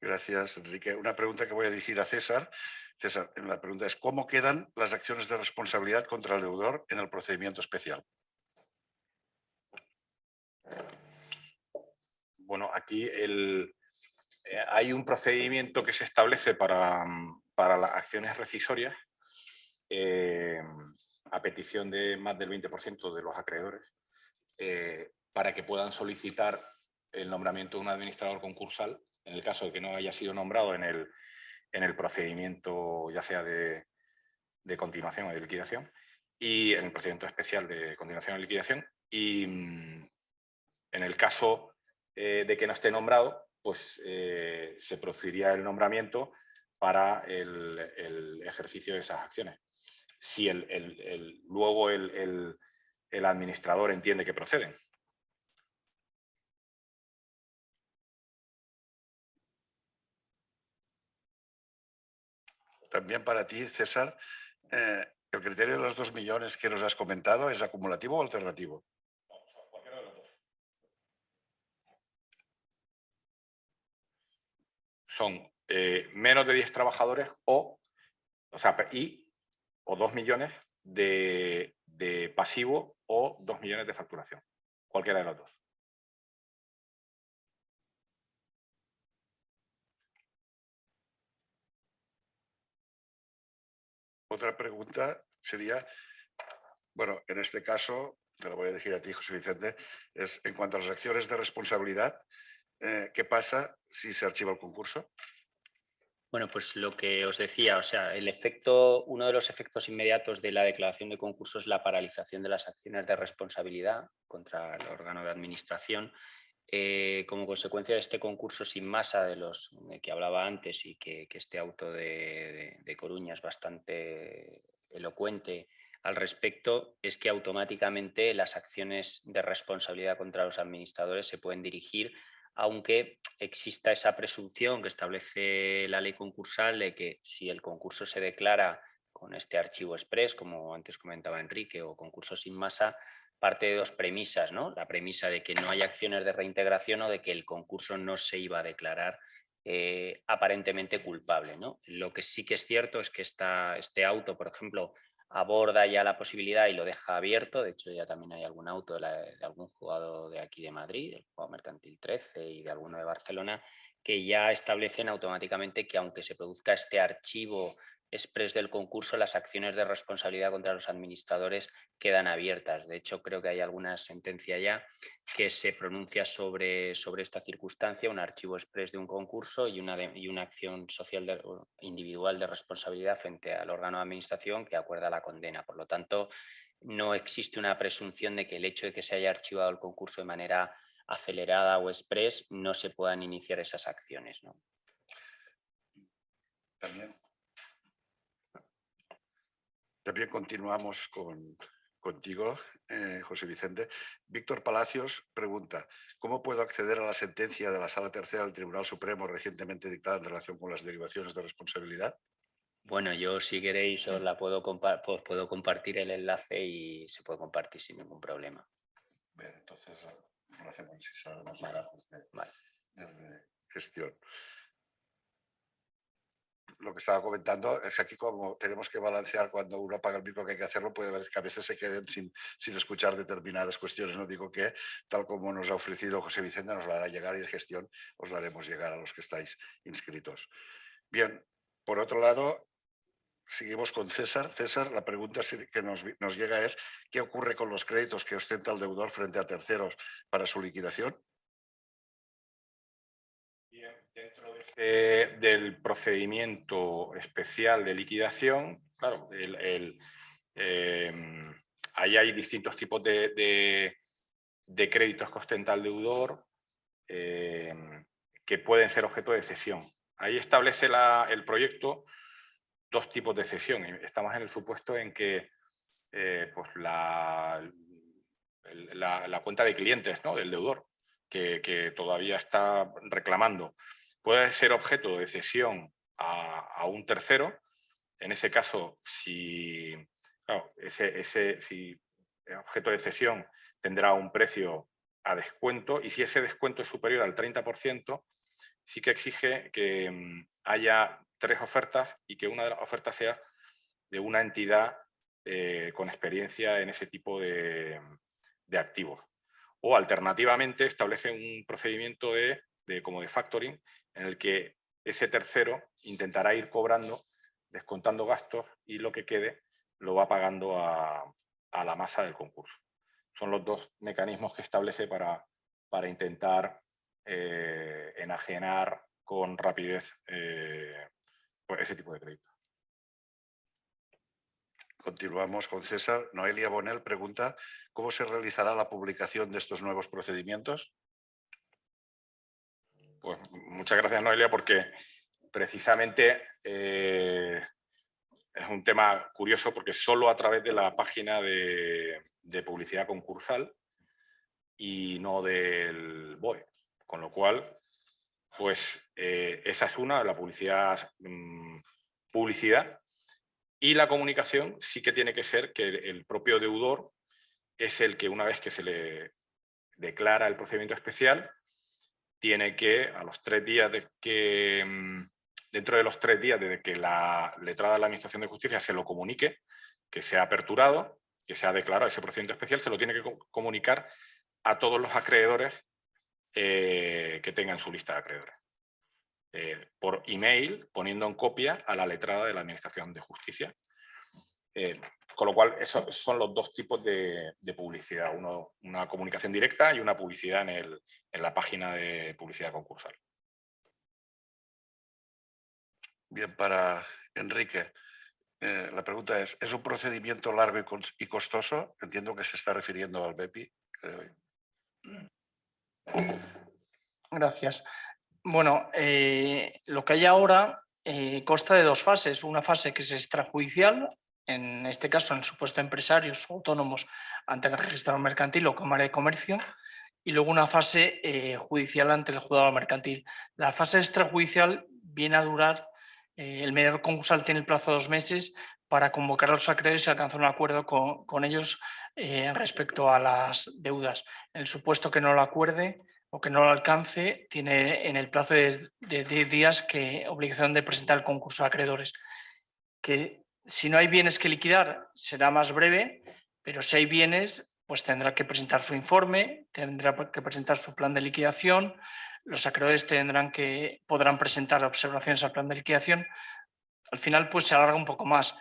Gracias, Enrique. Una pregunta que voy a dirigir a César. César, la pregunta es: ¿cómo quedan las acciones de responsabilidad contra el deudor en el procedimiento especial? Bueno, aquí hay un procedimiento que se establece para las acciones rescisorias a petición de más del 20% de los acreedores para que puedan solicitar el nombramiento de un administrador concursal en el caso de que no haya sido nombrado en el procedimiento, ya sea de continuación o de liquidación, y en el procedimiento especial de continuación o liquidación, y en el caso de que no esté nombrado, pues se procedería el nombramiento para el ejercicio de esas acciones. Si luego el administrador entiende que proceden. También para ti, César, ¿el criterio de los 2 millones que nos has comentado es acumulativo o alternativo? Cualquiera de los dos. Son menos de 10 trabajadores o 2 millones de pasivo o 2 millones de facturación. Cualquiera de los dos. Otra pregunta sería, bueno, en este caso, te lo voy a dirigir a ti, José Vicente, es en cuanto a las acciones de responsabilidad, ¿qué pasa si se archiva el concurso? Bueno, pues lo que os decía, o sea, uno de los efectos inmediatos de la declaración de concurso es la paralización de las acciones de responsabilidad contra el órgano de administración. Como consecuencia de este concurso sin masa de los que hablaba antes y que este auto de Coruña es bastante elocuente al respecto, es que automáticamente las acciones de responsabilidad contra los administradores se pueden dirigir, aunque exista esa presunción que establece la ley concursal de que si el concurso se declara con este archivo express, como antes comentaba Enrique, o concurso sin masa, parte de dos premisas, ¿no? La premisa de que no hay acciones de reintegración o de que el concurso no se iba a declarar aparentemente culpable, ¿no? Lo que sí que es cierto es que este auto, por ejemplo, aborda ya la posibilidad y lo deja abierto. De hecho, ya también hay algún auto de algún juzgado de aquí de Madrid, el juzgado mercantil 13 y de alguno de Barcelona, que ya establecen automáticamente que aunque se produzca este archivo express del concurso, las acciones de responsabilidad contra los administradores quedan abiertas. De hecho, creo que hay alguna sentencia ya que se pronuncia sobre esta circunstancia, un archivo express de un concurso y una acción social individual de responsabilidad frente al órgano de administración que acuerda la condena. Por lo tanto, no existe una presunción de que el hecho de que se haya archivado el concurso de manera acelerada o express no se puedan iniciar esas acciones, ¿no? También continuamos contigo, José Vicente. Víctor Palacios pregunta: ¿cómo puedo acceder a la sentencia de la Sala Tercera del Tribunal Supremo recientemente dictada en relación con las derivaciones de responsabilidad? Bueno, yo si queréis os la puedo compartir el enlace y se puede compartir sin ningún problema. Bien, entonces lo hacemos si sabemos desde gestión. Lo que estaba comentando es que aquí, como tenemos que balancear cuando uno apaga el micro, que hay que hacerlo, puede ver que a veces se queden sin escuchar determinadas cuestiones. No digo que, tal como nos ha ofrecido José Vicente, nos la hará llegar, y de gestión os la haremos llegar a los que estáis inscritos. Bien, por otro lado, seguimos con César. César, la pregunta que nos llega es: ¿qué ocurre con los créditos que ostenta el deudor frente a terceros para su liquidación? Dentro del procedimiento especial de liquidación, claro, ahí hay distintos tipos de créditos que ostenta el deudor que pueden ser objeto de cesión. Ahí establece el proyecto dos tipos de cesión. Estamos en el supuesto en que pues la cuenta de clientes, ¿no?, del deudor, que todavía está reclamando, puede ser objeto de cesión a un tercero. En ese caso, si objeto de cesión tendrá un precio a descuento, y si ese descuento es superior al 30%, sí que exige que haya 3 ofertas y que una de las ofertas sea de una entidad con experiencia en ese tipo de activos. O alternativamente establece un procedimiento como de factoring, en el que ese tercero intentará ir cobrando, descontando gastos, y lo que quede lo va pagando a la masa del concurso. Son los dos mecanismos que establece para intentar enajenar con rapidez pues ese tipo de crédito. Continuamos con César. Noelia Bonel pregunta: ¿cómo se realizará la publicación de estos nuevos procedimientos? Pues muchas gracias, Noelia, porque precisamente es un tema curioso, porque solo a través de la página de publicidad concursal y no del BOE. Con lo cual, pues esa es una, la publicidad, y la comunicación sí que tiene que ser que el propio deudor es el que, una vez que se le declara el procedimiento especial, tiene que, a los 3 días dentro de los 3 días desde que la letrada de la Administración de Justicia se lo comunique, que se ha aperturado, que se ha declarado ese procedimiento especial, se lo tiene que comunicar a todos los acreedores que tengan su lista de acreedores. Por email, poniendo en copia a la letrada de la Administración de Justicia. Con lo cual, esos son los dos tipos de publicidad. Una comunicación directa y una publicidad en la página de publicidad concursal. Bien, para Enrique, la pregunta ¿es un procedimiento largo y costoso? Entiendo que se está refiriendo al BEPI. Gracias. Bueno, lo que hay ahora consta de 2 fases. Una fase que es extrajudicial, en este caso en el supuesto de empresarios o autónomos ante el registrador mercantil o Cámara de Comercio, y luego una fase judicial ante el juzgado mercantil. La fase extrajudicial viene a durar, el mediador concursal tiene el plazo de 2 meses para convocar a los acreedores y alcanzar un acuerdo con ellos respecto a las deudas. En el supuesto que no lo acuerde o que no lo alcance, tiene en el plazo de 10 días obligación de presentar el concurso de acreedores. Que si no hay bienes que liquidar será más breve, pero si hay bienes, pues tendrá que presentar su informe, tendrá que presentar su plan de liquidación, los acreedores podrán presentar observaciones al plan de liquidación. Al final, pues se alarga un poco más.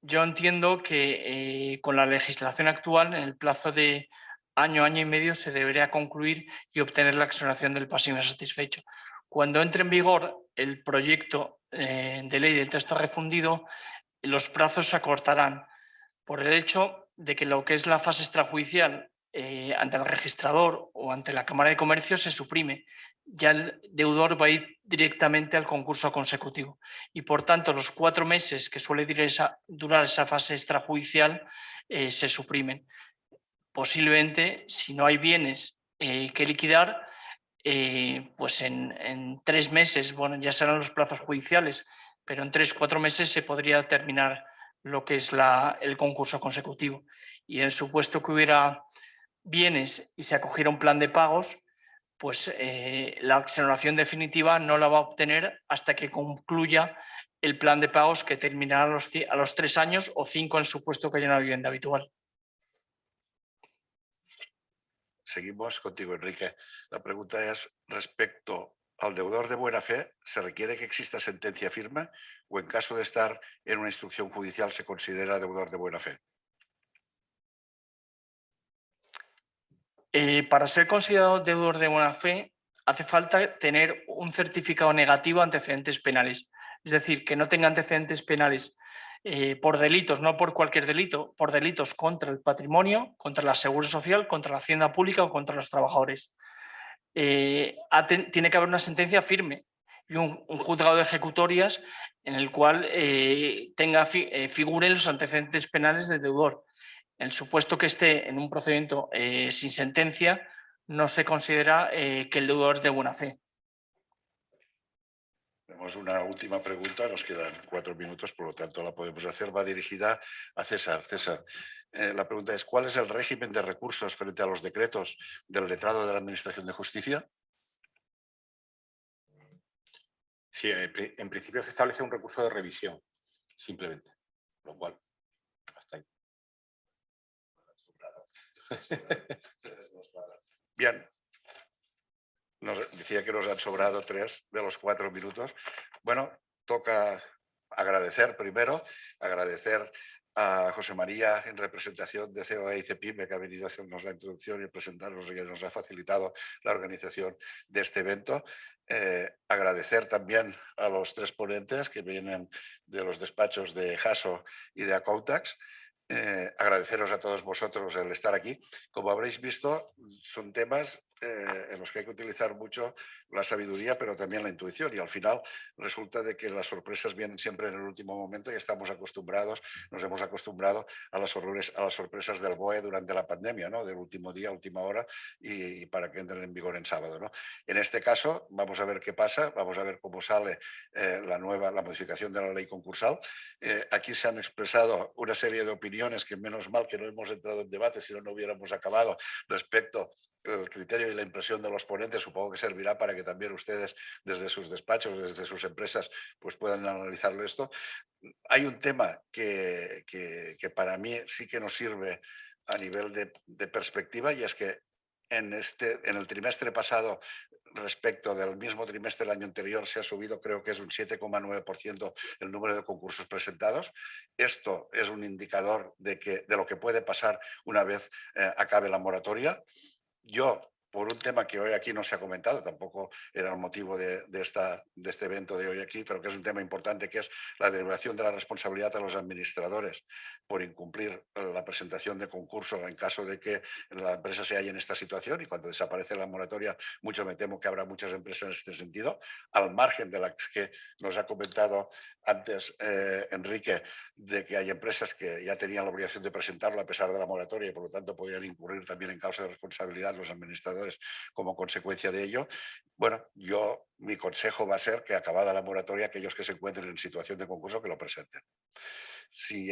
Yo entiendo que con la legislación actual, en el plazo de año y medio, se debería concluir y obtener la exoneración del pasivo insatisfecho. Cuando entre en vigor el proyecto de ley del texto refundido, los plazos se acortarán por el hecho de que lo que es la fase extrajudicial ante el registrador o ante la Cámara de Comercio se suprime. Ya el deudor va a ir directamente al concurso consecutivo y, por tanto, los 4 meses que suele durar esa fase extrajudicial se suprimen. Posiblemente, si no hay bienes que liquidar, pues en 3 meses, bueno, ya serán los plazos judiciales, pero en 3-4 meses se podría terminar lo que es el concurso consecutivo. Y en el supuesto que hubiera bienes y se acogiera un plan de pagos, pues la exoneración definitiva no la va a obtener hasta que concluya el plan de pagos, que terminará a los 3 años o 5 en el supuesto que haya una vivienda habitual. Seguimos contigo, Enrique. La pregunta es, respecto al deudor de buena fe, ¿se requiere que exista sentencia firme o en caso de estar en una instrucción judicial se considera deudor de buena fe? Para ser considerado deudor de buena fe hace falta tener un certificado negativo de antecedentes penales. Es decir, que no tenga antecedentes penales por delitos, no por cualquier delito, por delitos contra el patrimonio, contra la seguridad social, contra la hacienda pública o contra los trabajadores. Tiene que haber una sentencia firme y un juzgado de ejecutorias en el cual figuren los antecedentes penales del deudor. En el supuesto que esté en un procedimiento sin sentencia, no se considera que el deudor es de buena fe. Tenemos una última pregunta, nos quedan 4 minutos, por lo tanto la podemos hacer. Va dirigida a César. César, la pregunta es, ¿cuál es el régimen de recursos frente a los decretos del letrado de la Administración de Justicia? Sí, en principio se establece un recurso de revisión, simplemente, lo cual, hasta ahí. Bien. Nos decía que nos han sobrado 3 de los 4 minutos. Bueno, toca agradecer primero, agradecer a José María en representación de COE y CEPIME, que ha venido a hacernos la introducción y presentarnos y que nos ha facilitado la organización de este evento. Agradecer también a los 3 ponentes que vienen de los despachos de Jaso y de Acoutax. Agradeceros a todos vosotros el estar aquí. Como habréis visto, son temas en los que hay que utilizar mucho la sabiduría, pero también la intuición, y al final resulta de que las sorpresas vienen siempre en el último momento y estamos acostumbrados, nos hemos acostumbrado a las sorpresas del BOE durante la pandemia, ¿no? Del último día, última hora, y para que entren en vigor en sábado, ¿no? En este caso, vamos a ver qué pasa, vamos a ver cómo sale la modificación de la ley concursal. Aquí se han expresado una serie de opiniones que menos mal que no hemos entrado en debate, si no hubiéramos acabado, respecto el criterio y la impresión de los ponentes. Supongo que servirá para que también ustedes desde sus despachos, desde sus empresas, pues puedan analizarlo esto. Hay un tema que para mí sí que nos sirve a nivel de perspectiva, y es que en el trimestre pasado, respecto del mismo trimestre del año anterior, se ha subido, creo que es un 7,9% el número de concursos presentados. Esto es un indicador de lo que puede pasar una vez acabe la moratoria. Yo, por un tema que hoy aquí no se ha comentado, tampoco era el motivo de este evento de hoy aquí, pero que es un tema importante, que es la derivación de la responsabilidad a los administradores por incumplir la presentación de concurso en caso de que la empresa se halle en esta situación, y cuando desaparece la moratoria, mucho me temo que habrá muchas empresas en este sentido, al margen de las que nos ha comentado antes Enrique, de que hay empresas que ya tenían la obligación de presentarlo a pesar de la moratoria y por lo tanto podían incurrir también en causa de responsabilidad los administradores como consecuencia de ello. Bueno, mi consejo va a ser que, acabada la moratoria, aquellos que se encuentren en situación de concurso que lo presenten. Si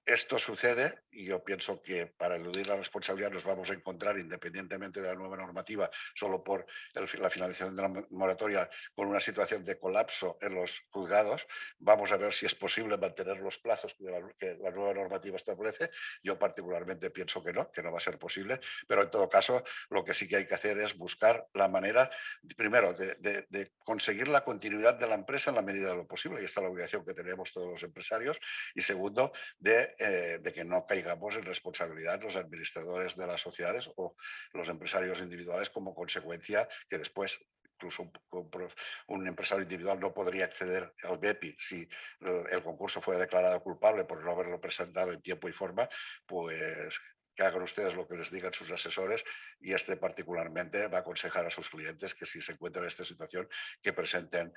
esto sucede, y yo pienso que para eludir la responsabilidad nos vamos a encontrar, independientemente de la nueva normativa, solo por la finalización de la moratoria, con una situación de colapso en los juzgados. Vamos a ver si es posible mantener los plazos que la nueva normativa establece. Yo particularmente pienso que no va a ser posible, pero en todo caso lo que sí que hay que hacer es buscar la manera, primero, de conseguir la continuidad de la empresa en la medida de lo posible, y esta es la obligación que tenemos todos los empresarios, y segundo, de que no caigamos en responsabilidad los administradores de las sociedades o los empresarios individuales, como consecuencia que después incluso un empresario individual no podría acceder al BEPI si el concurso fuera declarado culpable por no haberlo presentado en tiempo y forma, pues que hagan ustedes lo que les digan sus asesores y particularmente va a aconsejar a sus clientes que si se encuentran en esta situación que presenten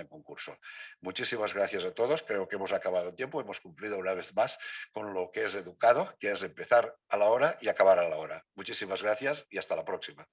concurso. Muchísimas gracias a todos. Creo que hemos acabado el tiempo. Hemos cumplido una vez más con lo que es educado, que es empezar a la hora y acabar a la hora. Muchísimas gracias y hasta la próxima.